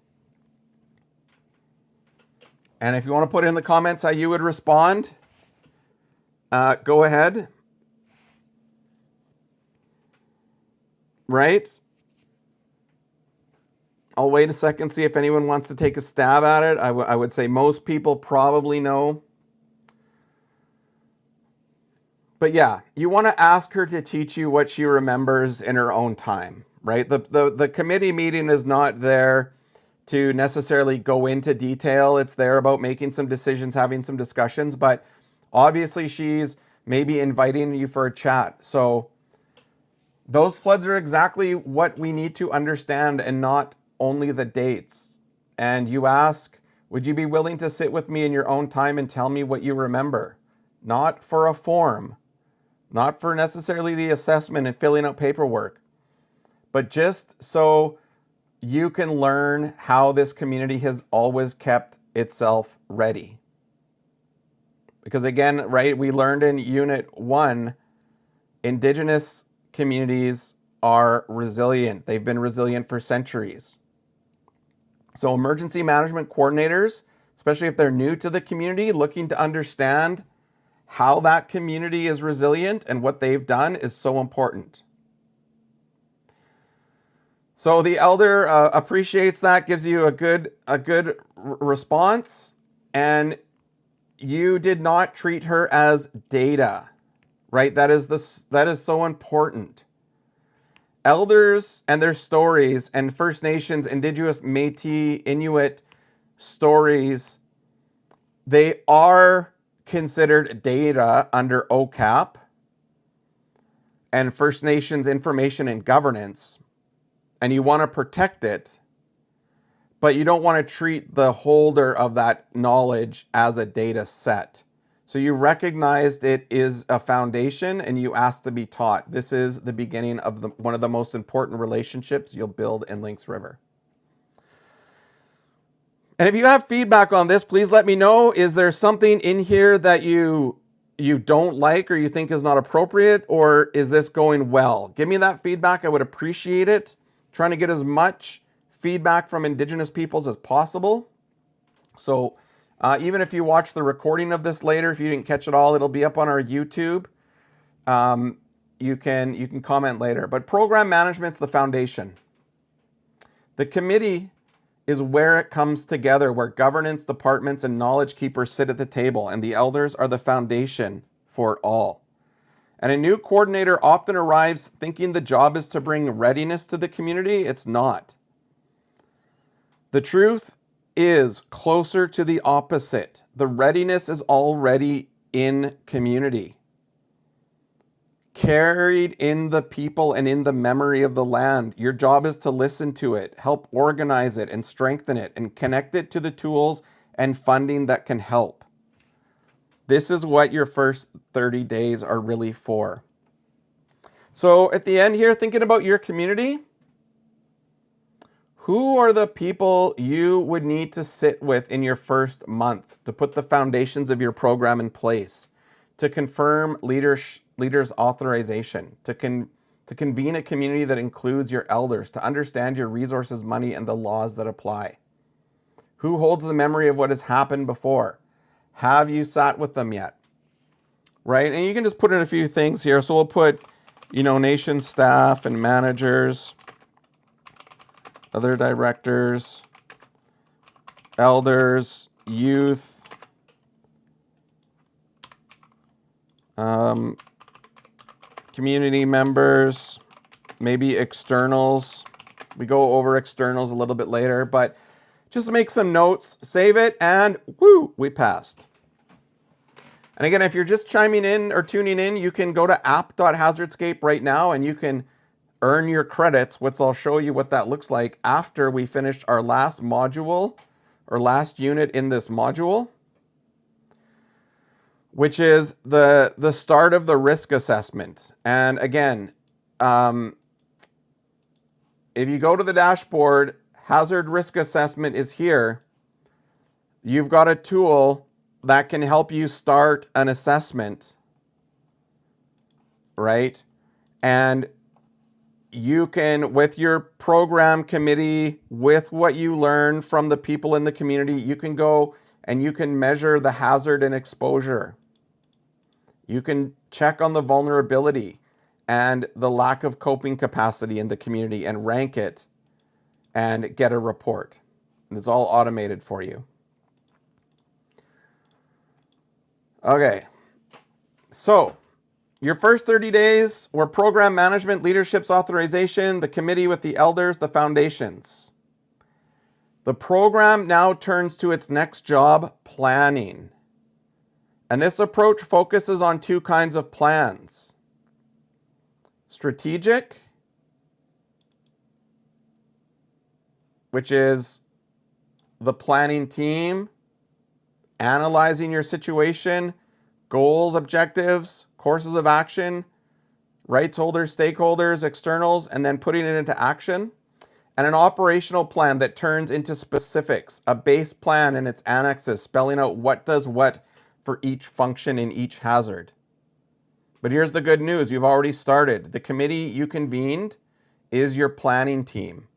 And if you want to put in the comments how you would respond, go ahead. Right? I'll wait a second, see if anyone wants to take a stab at it. I would say most people probably know. But yeah, you want to ask her to teach you what she remembers in her own time, right? The committee meeting is not there to necessarily go into detail. It's there about making some decisions, having some discussions, but obviously she's maybe inviting you for a chat. So those floods are exactly what we need to understand and not only the dates. And you ask, would you be willing to sit with me in your own time and tell me what you remember? Not for a form, not for necessarily the assessment and filling out paperwork, but just so you can learn how this community has always kept itself ready. Because again, right, we learned in Unit 1, Indigenous communities are resilient. They've been resilient for centuries. So emergency management coordinators, especially if they're new to the community, looking to understand how that community is resilient and what they've done is so important. So the elder appreciates that, gives you a good response, and you did not treat her as data, right? That is so important. Elders and their stories and First Nations, Indigenous, Métis, Inuit stories, they are considered data under OCAP and First Nations information and governance, and you want to protect it, but you don't want to treat the holder of that knowledge as a data set. So you recognized it is a foundation and you asked to be taught. This is the beginning of one of the most important relationships you'll build in Lynx River. And if you have feedback on this, please let me know. Is there something in here that you don't like or you think is not appropriate, or is this going well? Give me that feedback. I would appreciate it. Trying to get as much feedback from Indigenous peoples as possible. So even if you watch the recording of this later, if you didn't catch it all, it'll be up on our YouTube. You can comment later. But program management's the foundation. The committee is where it comes together, where governance departments and knowledge keepers sit at the table, and the elders are the foundation for it all. And a new coordinator often arrives thinking the job is to bring readiness to the community. It's not. The truth is closer to the opposite. The readiness is already in community, carried in the people and in the memory of the land. Your job is to listen to it, help organize it and strengthen it, and connect it to the tools and funding that can help. This is what your first 30 days are really for. So at the end here, thinking about your community, who are the people you would need to sit with in your first month to put the foundations of your program in place, to confirm leaders' authorization, to convene a community that includes your elders, to understand your resources, money, and the laws that apply? Who holds the memory of what has happened before? Have you sat with them yet? Right? And you can just put in a few things here. So we'll put, nation staff and managers, other directors, elders, youth, community members, maybe externals. We go over externals a little bit later, but just make some notes, save it, and woo, we passed. And again, if you're just chiming in or tuning in, you can go to app.hazardscape right now and you can earn your credits, which I'll show you what that looks like after we finish our last module or last unit in this module, which is the start of the risk assessment. And again, if you go to the dashboard, hazard risk assessment is here. You've got a tool that can help you start an assessment, right? And you can, with your program committee, with what you learn from the people in the community, you can go and you can measure the hazard and exposure. You can check on the vulnerability and the lack of coping capacity in the community and rank it and get a report. And it's all automated for you. Okay, so your first 30 days were program management, leadership's authorization, the committee with the elders, the foundations. The program now turns to its next job, planning. And this approach focuses on two kinds of plans. Strategic, which is the planning team analyzing your situation, goals, objectives, courses of action, rights holders, stakeholders, externals, and then putting it into action. And an operational plan that turns into specifics, a base plan and its annexes, spelling out what does what for each function in each hazard. But here's the good news, you've already started. The committee you convened is your planning team.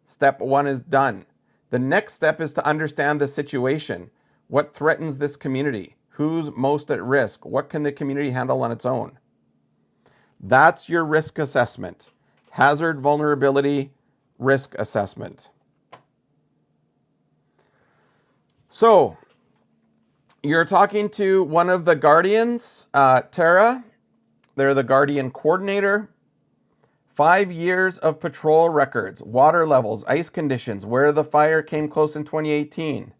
Step 1 is done. The next step is to understand the situation. What threatens this community? Who's most at risk? What can the community handle on its own? That's your risk assessment. Hazard, vulnerability, risk assessment. So, you're talking to one of the guardians, Tara. They're the guardian coordinator. 5 years of patrol records, water levels, ice conditions, where the fire came close in 2018.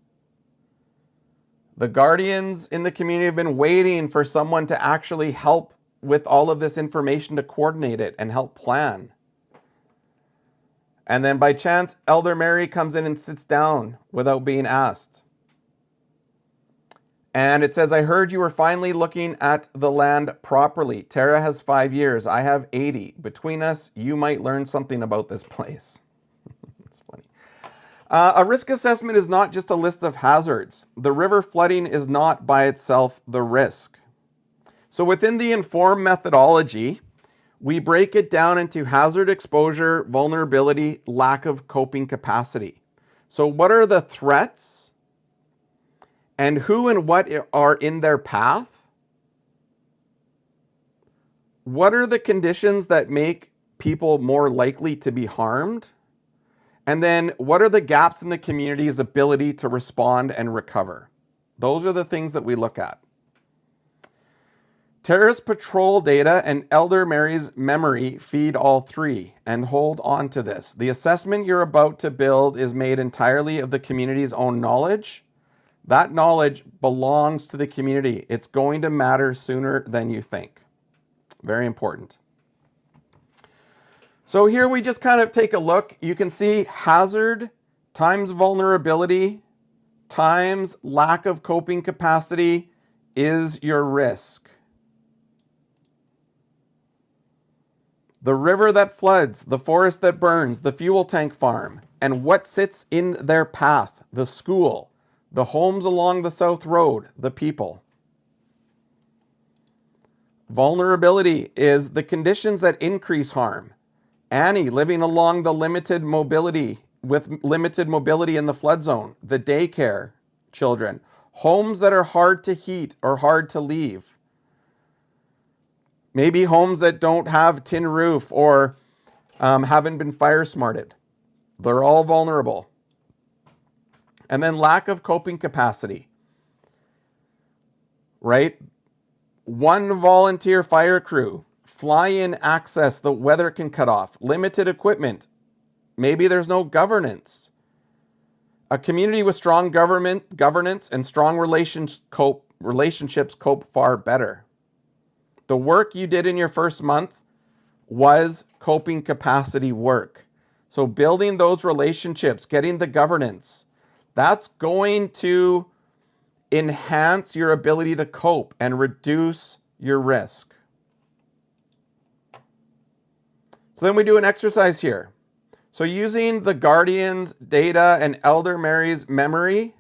The guardians in the community have been waiting for someone to actually help with all of this information to coordinate it and help plan. And then by chance, Elder Mary comes in and sits down without being asked. And it says, I heard you were finally looking at the land properly. Tara has 5 years. I have 80. Between us, you might learn something about this place. It's funny. A risk assessment is not just a list of hazards. The river flooding is not by itself the risk. So within the INFORM methodology, we break it down into hazard exposure, vulnerability, lack of coping capacity. So what are the threats? And who and what are in their path? What are the conditions that make people more likely to be harmed? And then what are the gaps in the community's ability to respond and recover? Those are the things that we look at. Tara's patrol data and Elder Mary's memory feed all three, and hold on to this. The assessment you're about to build is made entirely of the community's own knowledge. That knowledge belongs to the community. It's going to matter sooner than you think. Very important. So here we just kind of take a look. You can see hazard times vulnerability times lack of coping capacity is your risk. The river that floods, the forest that burns, the fuel tank farm, and what sits in their path, the school, the homes along the South Road, the people. Vulnerability is the conditions that increase harm. Annie living along the limited mobility, with limited mobility in the flood zone, the daycare children, homes that are hard to heat or hard to leave. Maybe homes that don't have tin roof or haven't been fire smarted. They're all vulnerable. And then lack of coping capacity, right? One volunteer fire crew, fly-in access the weather can cut off, limited equipment. Maybe there's no governance. A community with strong governance and strong relationships cope far better. The work you did in your first month was coping capacity work. So building those relationships, getting the governance, that's going to enhance your ability to cope and reduce your risk. So then we do an exercise here. So using the Guardian's data and Elder Mary's memory,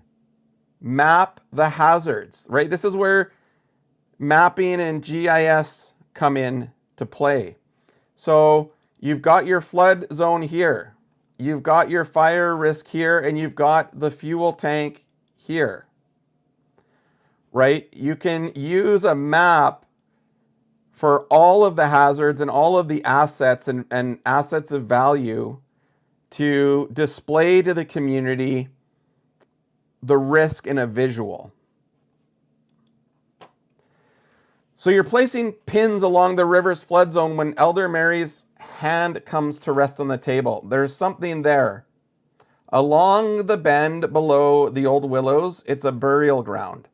map the hazards, right? This is where mapping and GIS come in to play. So you've got your flood zone here. You've got your fire risk here, and you've got the fuel tank here, right? You can use a map for all of the hazards and all of the assets and assets of value to display to the community the risk in a visual. So you're placing pins along the river's flood zone when Elder Mary's hand comes to rest on the table. There's something there. Along the bend below the old willows, it's a burial ground.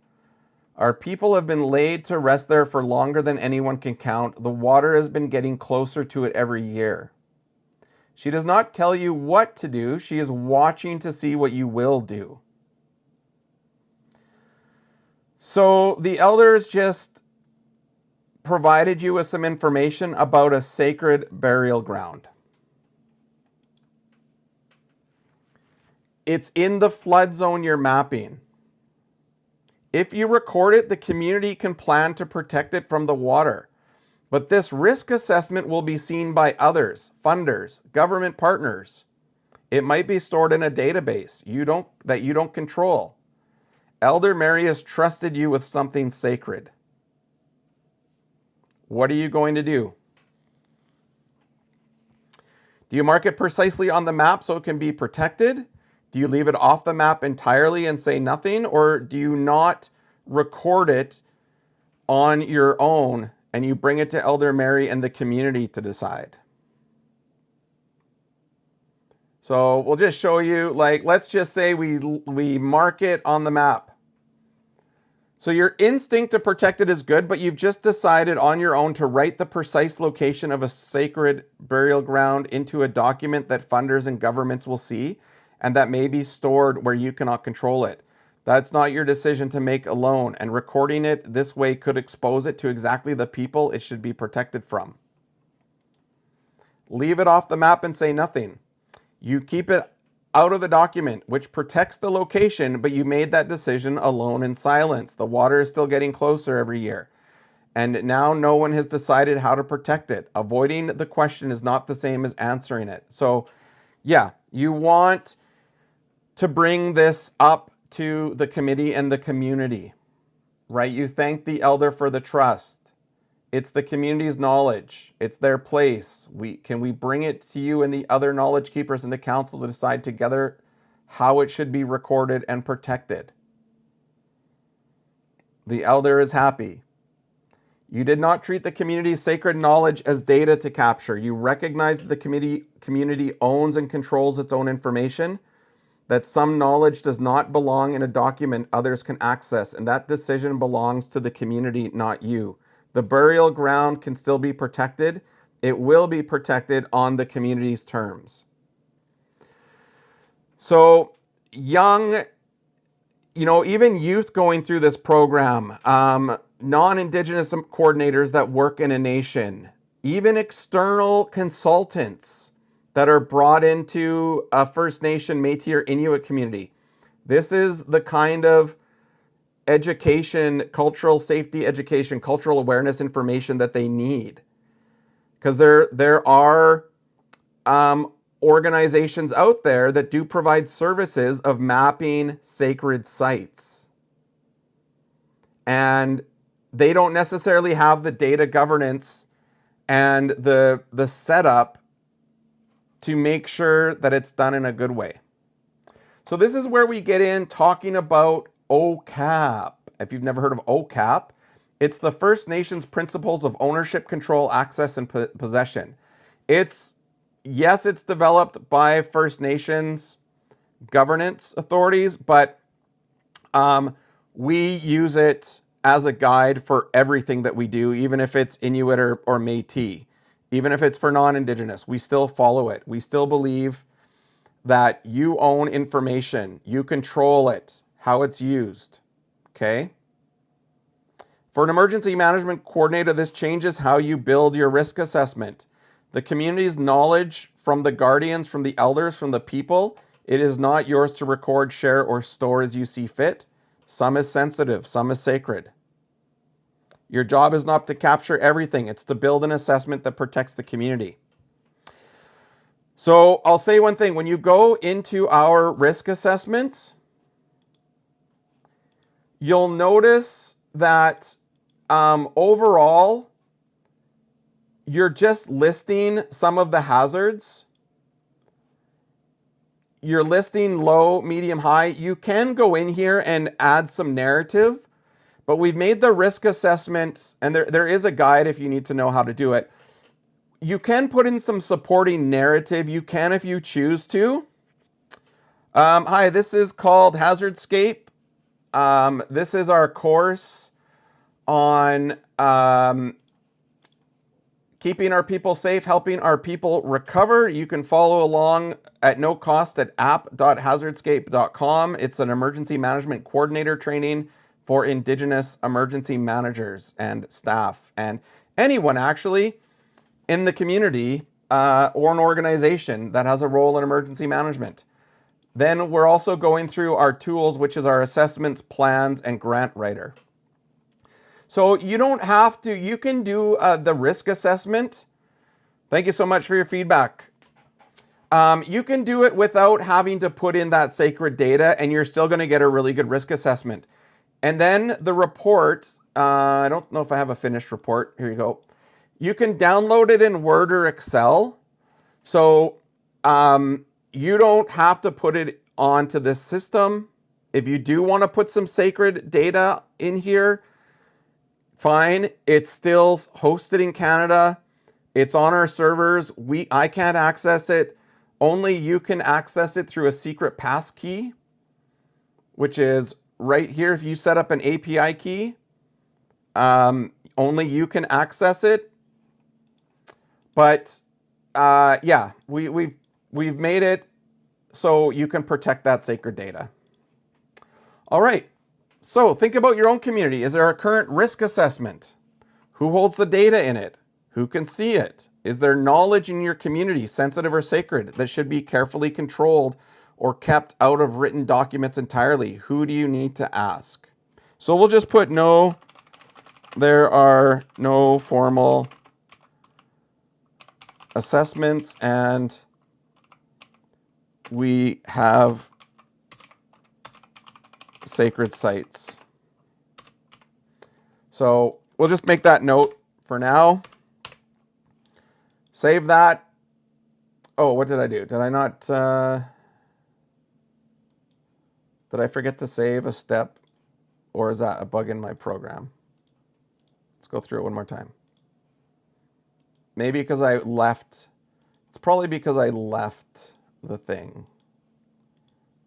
Our people have been laid to rest there for longer than anyone can count. The water has been getting closer to it every year. She does not tell you what to do. She is watching to see what you will do. So the elders just provided you with some information about a sacred burial ground. It's in the flood zone you're mapping. If you record it, the community can plan to protect it from the water. But this risk assessment will be seen by others, funders, government partners. It might be stored in a database that you don't control. Elder Mary has trusted you with something sacred. What are you going to do? Do you mark it precisely on the map so it can be protected? Do you leave it off the map entirely and say nothing? Or do you not record it on your own and you bring it to Elder Mary and the community to decide? So we'll just show you, like, let's just say we mark it on the map. So your instinct to protect it is good, but you've just decided on your own to write the precise location of a sacred burial ground into a document that funders and governments will see, and that may be stored where you cannot control it. That's not your decision to make alone, and recording it this way could expose it to exactly the people it should be protected from. Leave it off the map and say nothing. You keep it out of the document, which protects the location, but you made that decision alone in silence. The water is still getting closer every year, and now no one has decided how to protect it. Avoiding the question is not the same as answering it. So yeah, you want to bring this up to the committee and the community, right? You thank the elder for the trust. It's the community's knowledge. It's their place. Can we bring it to you and the other knowledge keepers in the council to decide together how it should be recorded and protected? The elder is happy. You did not treat the community's sacred knowledge as data to capture. You recognize that the community owns and controls its own information, that some knowledge does not belong in a document others can access, and that decision belongs to the community, not you. The burial ground can still be protected. It will be protected on the community's terms. So young, even youth going through this program, non-Indigenous coordinators that work in a nation, even external consultants that are brought into a First Nation, Métis, or Inuit community. This is the kind of education, cultural safety education, cultural awareness information that they need. Because there are organizations out there that do provide services of mapping sacred sites. And they don't necessarily have the data governance and the setup to make sure that it's done in a good way. So this is where we get in talking about OCAP. If you've never heard of OCAP, it's the First Nations Principles of Ownership, Control, Access, and Possession. It's developed by First Nations governance authorities, but we use it as a guide for everything that we do, even if it's Inuit or Métis, even if it's for non-Indigenous, we still follow it. We still believe that you own information, you control it, how it's used, okay? For an emergency management coordinator, this changes how you build your risk assessment. The community's knowledge from the guardians, from the elders, from the people, it is not yours to record, share, or store as you see fit. Some is sensitive, some is sacred. Your job is not to capture everything, it's to build an assessment that protects the community. So I'll say one thing, when you go into our risk assessment, you'll notice that overall, you're just listing some of the hazards. you're listing low, medium, high, you can go in here and add some narrative, but we've made the risk assessment, and there is a guide if you need to know how to do it. You can put in some supporting narrative. You can if you choose to. Hi, this is called Hazardscape. This is our course on keeping our people safe, helping our people recover. You can follow along at no cost at app.hazardscape.com. It's an emergency management coordinator training for Indigenous emergency managers and staff, and anyone actually in the community or an organization that has a role in emergency management. Then we're also going through our tools, which is our assessments, plans, and grant writer. So you don't have to, you can do the risk assessment. Thank you so much for your feedback. You can do it without having to put in that sacred data, and you're still going to get a really good risk assessment. And then the report, I don't know if I have a finished report. Here you go. You can download it in Word or Excel. So you don't have to put it onto this system. If you do want to put some sacred data in here, fine. It's still hosted in Canada. It's on our servers. I can't access it. Only you can access it through a secret passkey, which is right here. If you set up an API key, only you can access it. But yeah, we've made it so you can protect that sacred data. All right. So think about your own community. Is there a current risk assessment? Who holds the data in it? Who can see it? Is there knowledge in your community, sensitive or sacred, that should be carefully controlled or kept out of written documents entirely? Who do you need to ask? So we'll just put no, there are no formal assessments, and we have sacred sites. So we'll just make that note for now. Save that. Oh, what did I do? Did I not, did I forget to save a step, or is that a bug in my program? Let's go through it one more time. Maybe because I left, it's probably because I left the thing.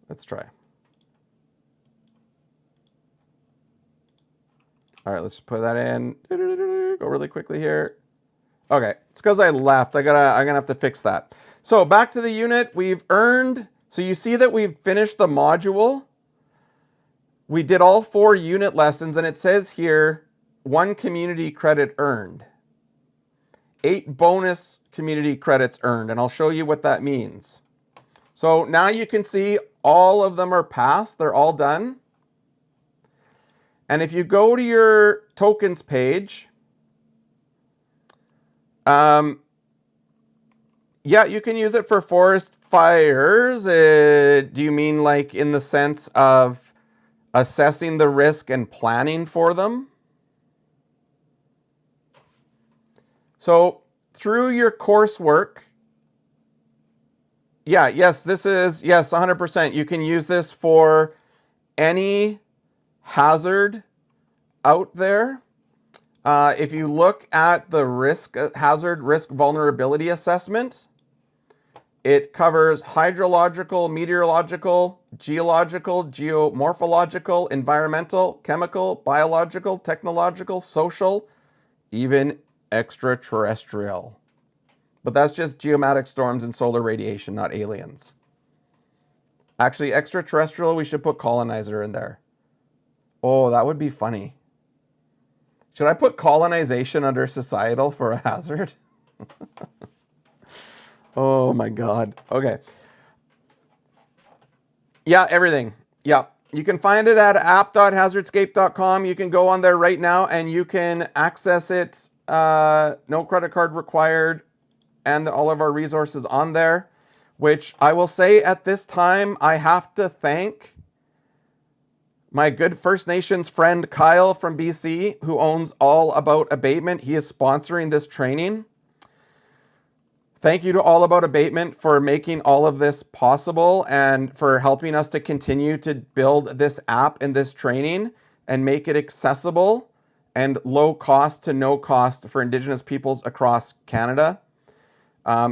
Let's try. All right, let's put that in. Go really quickly here. Okay, it's because I left. I'm gonna have to fix that. So back to the unit. We've earned, so you see that we've finished the module. We did all 4 unit lessons, and it says here 1 community credit earned. 8 bonus community credits earned, and I'll show you what that means. So now you can see all of them are passed. They're all done. And if you go to your tokens page, yeah, you can use it for forest fires. Do you mean like in the sense of assessing the risk and planning for them? So through your coursework, yeah, yes, this is, yes, 100%. You can use this for any hazard out there. If you look at the hazard risk vulnerability assessment, it covers hydrological, meteorological, geological, geomorphological, environmental, chemical, biological, technological, social, even extraterrestrial. But that's just geomatic storms and solar radiation, not aliens. Actually, extraterrestrial, we should put colonizer in there. Oh, that would be funny. Should I put colonization under societal for a hazard? Oh my God. Okay. Yeah, everything. Yeah. You can find it at app.hazardscape.com. You can go on there right now and you can access it. No credit card required, and all of our resources on there, which I will say at this time, I have to thank my good First Nations friend Kyle from BC, who owns All About Abatement. He is sponsoring this training. Thank you to All About Abatement for making all of this possible and for helping us to continue to build this app and this training and make it accessible and low cost to no cost for Indigenous peoples across Canada.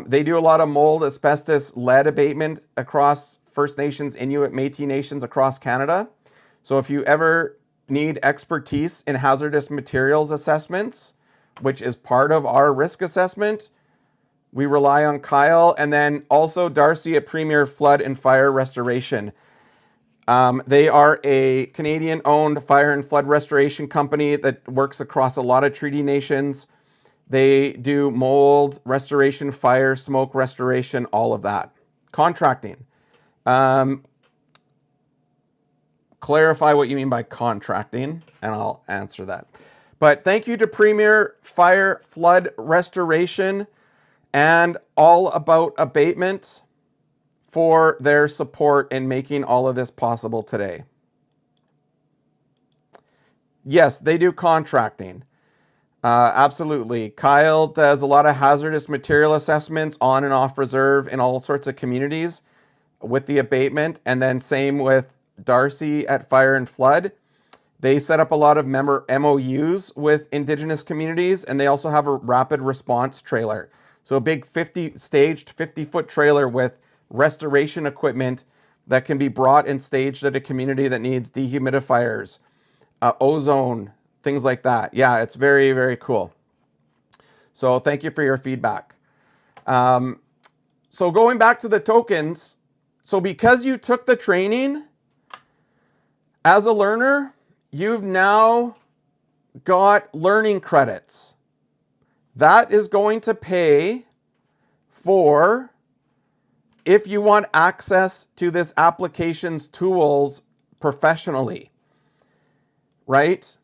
They do a lot of mold, asbestos, lead abatement across First Nations, Inuit, Métis Nations across Canada. So if you ever need expertise in hazardous materials assessments, which is part of our risk assessment, we rely on Kyle, and then also Darcy at Premier Flood and Fire Restoration. They are a Canadian-owned fire and flood restoration company that works across a lot of treaty nations. They do mold restoration, fire, smoke restoration, all of that. Contracting. Clarify what you mean by contracting, and I'll answer that. But thank you to Premier Fire Flood Restoration and All About Abatement for their support in making all of this possible today. Yes, they do contracting. Absolutely. Kyle does a lot of hazardous material assessments on and off reserve in all sorts of communities with the abatement, and then same with Darcy at Fire and Flood. They set up a lot of MOUs with Indigenous communities, and they also have a rapid response trailer. So a big staged 50-foot trailer with restoration equipment that can be brought and staged at a community that needs dehumidifiers, ozone, things like that. Yeah, it's very, very cool. So thank you for your feedback. So going back to the tokens, so because you took the training as a learner, you've now got learning credits. That is going to pay for if you want access to this application's tools professionally, right?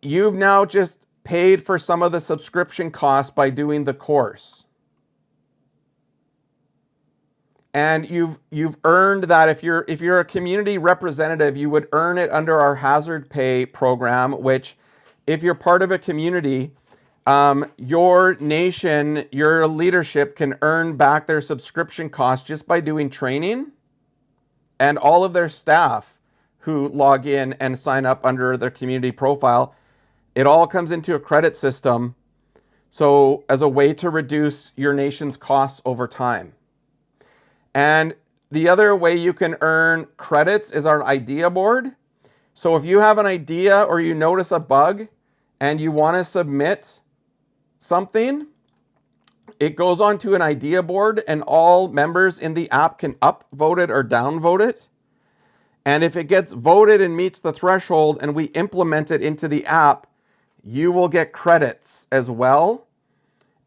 You've now just paid for some of the subscription costs by doing the course. And you've earned that. If you're a community representative, you would earn it under our hazard pay program, which if you're part of a community, your nation, your leadership can earn back their subscription costs just by doing training, and all of their staff who log in and sign up under their community profile. It all comes into a credit system. So as a way to reduce your nation's costs over time. And the other way you can earn credits is our idea board. So if you have an idea or you notice a bug and you want to submit something, it goes onto an idea board and all members in the app can upvote it or downvote it. And if it gets voted and meets the threshold and we implement it into the app, you will get credits as well.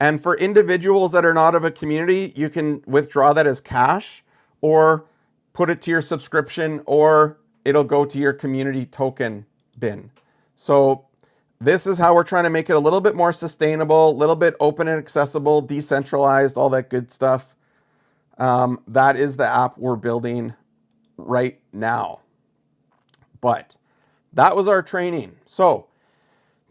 And for individuals that are not of a community, you can withdraw that as cash or put it to your subscription, or it'll go to your community token bin. So this is how we're trying to make it a little bit more sustainable, a little bit open and accessible, decentralized, all that good stuff. That is the app we're building right now. But that was our training. So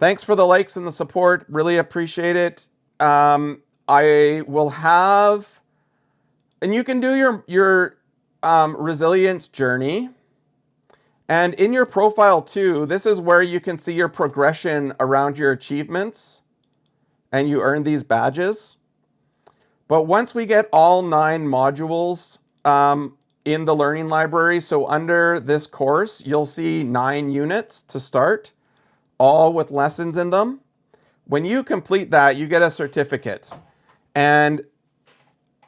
thanks for the likes and the support. Really appreciate it. I will have, and you can do your resilience journey. And in your profile too, this is where you can see your progression around your achievements and you earn these badges. But once we get all 9 modules in the learning library, so under this course, you'll see 9 units to start, all with lessons in them. When you complete that, you get a certificate. And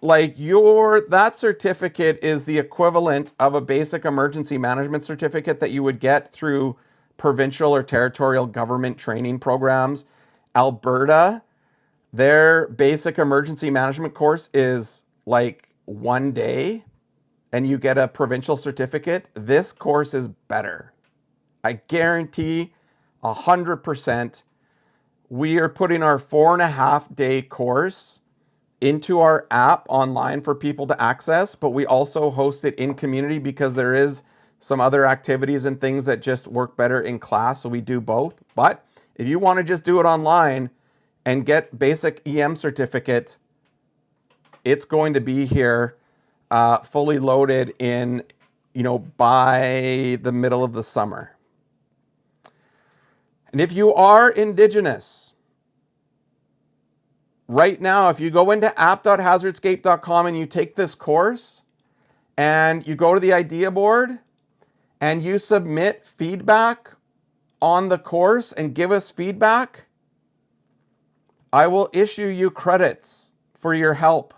like that certificate is the equivalent of a basic emergency management certificate that you would get through provincial or territorial government training programs. Alberta, their basic emergency management course is like 1 day and you get a provincial certificate. This course is better. I guarantee 100%. We are putting our 4.5-day course into our app online for people to access, but we also host it in community because there is some other activities and things that just work better in class. So we do both. But if you want to just do it online and get basic EM certificate, it's going to be here fully loaded in, by the middle of the summer. And if you are Indigenous, right now, if you go into app.hazardscape.com and you take this course and you go to the idea board and you submit feedback on the course and give us feedback, I will issue you credits for your help.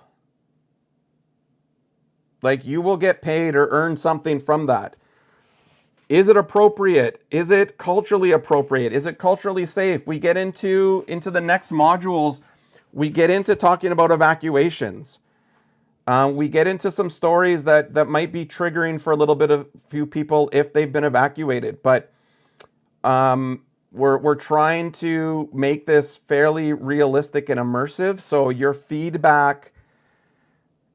Like, you will get paid or earn something from that. Is it appropriate? Is it culturally appropriate? Is it culturally safe? We get into the next modules. We get into talking about evacuations. We get into some stories that might be triggering for a little bit of few people if they've been evacuated. But we're trying to make this fairly realistic and immersive. So your feedback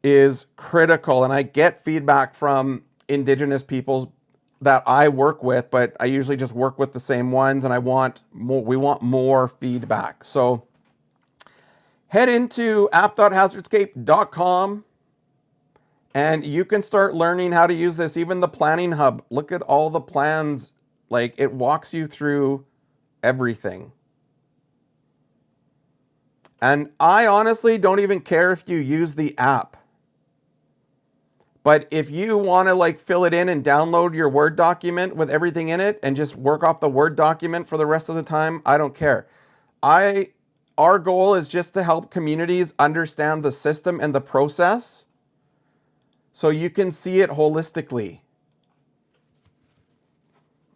is critical. And I get feedback from Indigenous peoples that I work with, but I usually just work with the same ones, and we want more feedback. So head into app.hazardscape.com and you can start learning how to use this. Even the planning hub, look at all the plans. Like, it walks you through everything. And I honestly don't even care if you use the app. But if you want to fill it in and download your Word document with everything in it and just work off the Word document for the rest of the time, I don't care. Our goal is just to help communities understand the system and the process so you can see it holistically.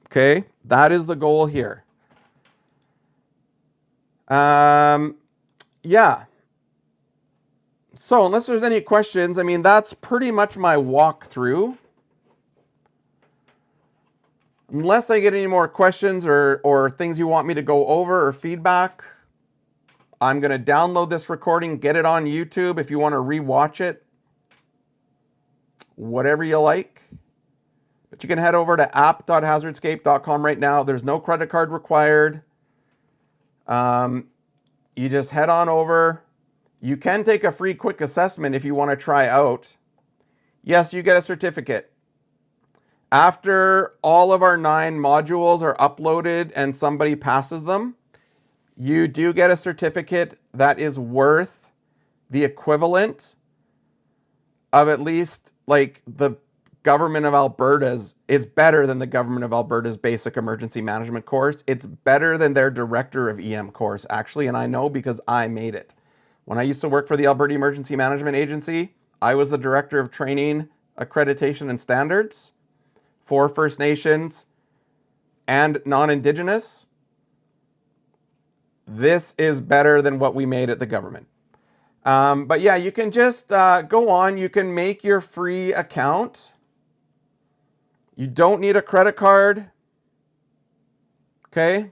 Okay, that is the goal here. Yeah. So unless there's any questions, that's pretty much my walkthrough. Unless I get any more questions or things you want me to go over or feedback, I'm going to download this recording, get it on YouTube if you want to rewatch it. Whatever you like. But you can head over to app.hazardscape.com right now. There's no credit card required. You just head on over. You can take a free quick assessment if you want to try out. Yes, you get a certificate. After all of our 9 modules are uploaded and somebody passes them, you do get a certificate that is worth the equivalent of at least the government of Alberta's. It's better than the government of Alberta's basic emergency management course. It's better than their director of EM course, actually, and I know because I made it. When I used to work for the Alberta Emergency Management Agency, I was the director of training, accreditation, and standards for First Nations and non-Indigenous. This is better than what we made at the government. But yeah, you can just go on. You can make your free account. You don't need a credit card. Okay?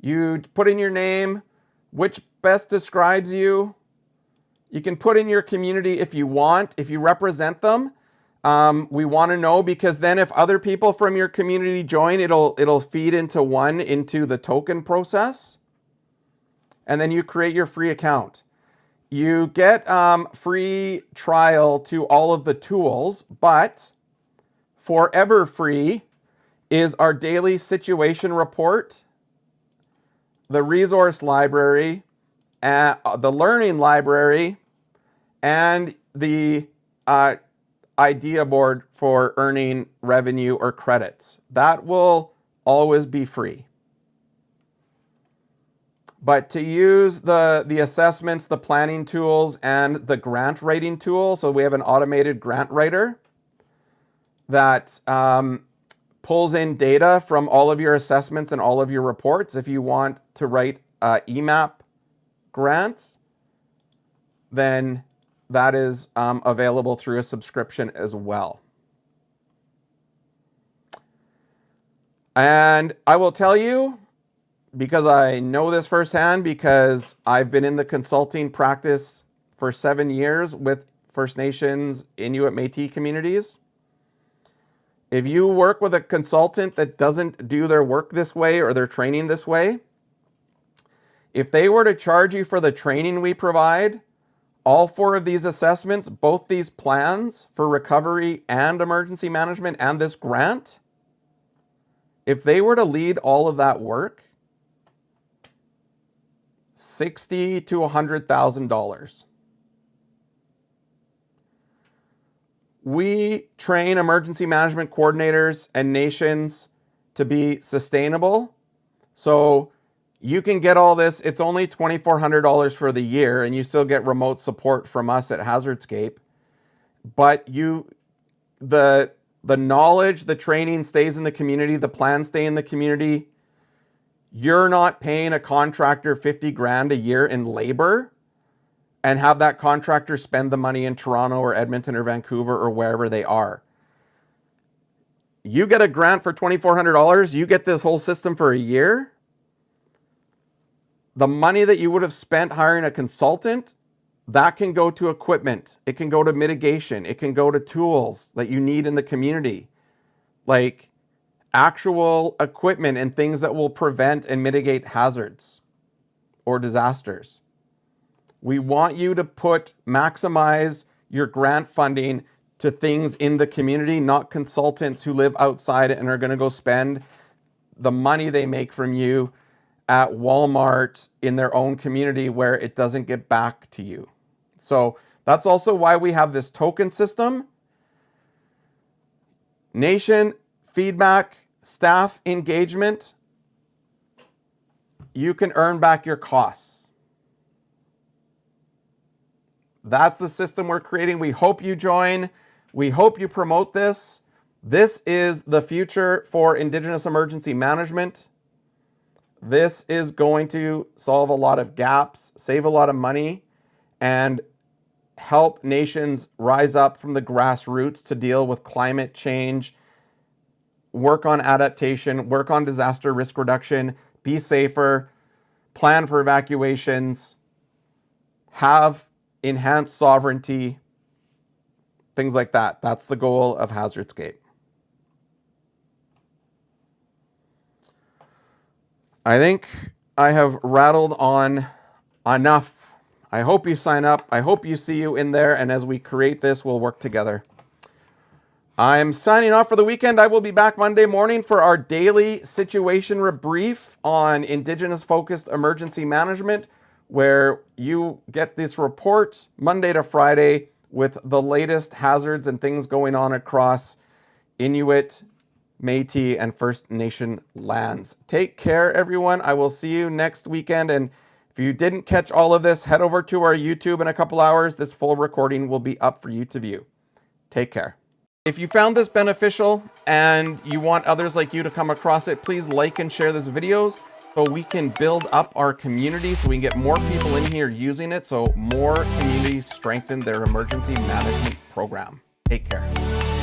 You put in your name, which best describes you. You can put in your community if you want, if you represent them. We want to know, because then if other people from your community join, it'll feed into the token process. And then you create your free account. You get free trial to all of the tools, but forever free is our daily situation report, the resource library, the learning library, and the idea board for earning revenue or credits. That will always be free. But to use the assessments, the planning tools, and the grant writing tool, so we have an automated grant writer that pulls in data from all of your assessments and all of your reports. If you want to write EMAP grants, then that is available through a subscription as well. And I will tell you, because I know this firsthand, because I've been in the consulting practice for 7 years with First Nations, Inuit, Métis communities. If you work with a consultant that doesn't do their work this way or their training this way, if they were to charge you for the training we provide, all 4 of these assessments, both these plans for recovery and emergency management and this grant, if they were to lead all of that work, $60,000 to $100,000. We train emergency management coordinators and nations to be sustainable. So you can get all this. It's only $2,400 for the year, and you still get remote support from us at HazardScape. But the knowledge, the training stays in the community, the plans stay in the community. You're not paying a contractor 50 grand a year in labor and have that contractor spend the money in Toronto or Edmonton or Vancouver or wherever they are. You get a grant for $2,400, you get this whole system for a year. The money that you would have spent hiring a consultant, that can go to equipment. It can go to mitigation. It can go to tools that you need in the community, like actual equipment and things that will prevent and mitigate hazards or disasters. We want you to maximize your grant funding to things in the community, not consultants who live outside it and are going to go spend the money they make from you at Walmart in their own community where it doesn't get back to you. So that's also why we have this token system. Nation, feedback, staff engagement. You can earn back your costs. That's the system we're creating. We hope you join. We hope you promote this. This is the future for Indigenous emergency management. This is going to solve a lot of gaps, save a lot of money, and help nations rise up from the grassroots to deal with climate change, work on adaptation, work on disaster risk reduction, be safer, plan for evacuations, have enhanced sovereignty, things like that. That's the goal of HazardScape. I think I have rattled on enough. I hope you sign up. I hope you see you in there. And as we create this, we'll work together. I'm signing off for the weekend. I will be back Monday morning for our daily situation rebrief on Indigenous-focused emergency management, where you get this report Monday to Friday with the latest hazards and things going on across Inuit, Métis, and First Nation lands. Take care, everyone. I will see you next weekend. And if you didn't catch all of this, head over to our YouTube in a couple hours. This full recording will be up for you to view. Take care. If you found this beneficial and you want others like you to come across it, please like and share this video so we can build up our community, so we can get more people in here using it, so more communities strengthen their emergency management program. Take care.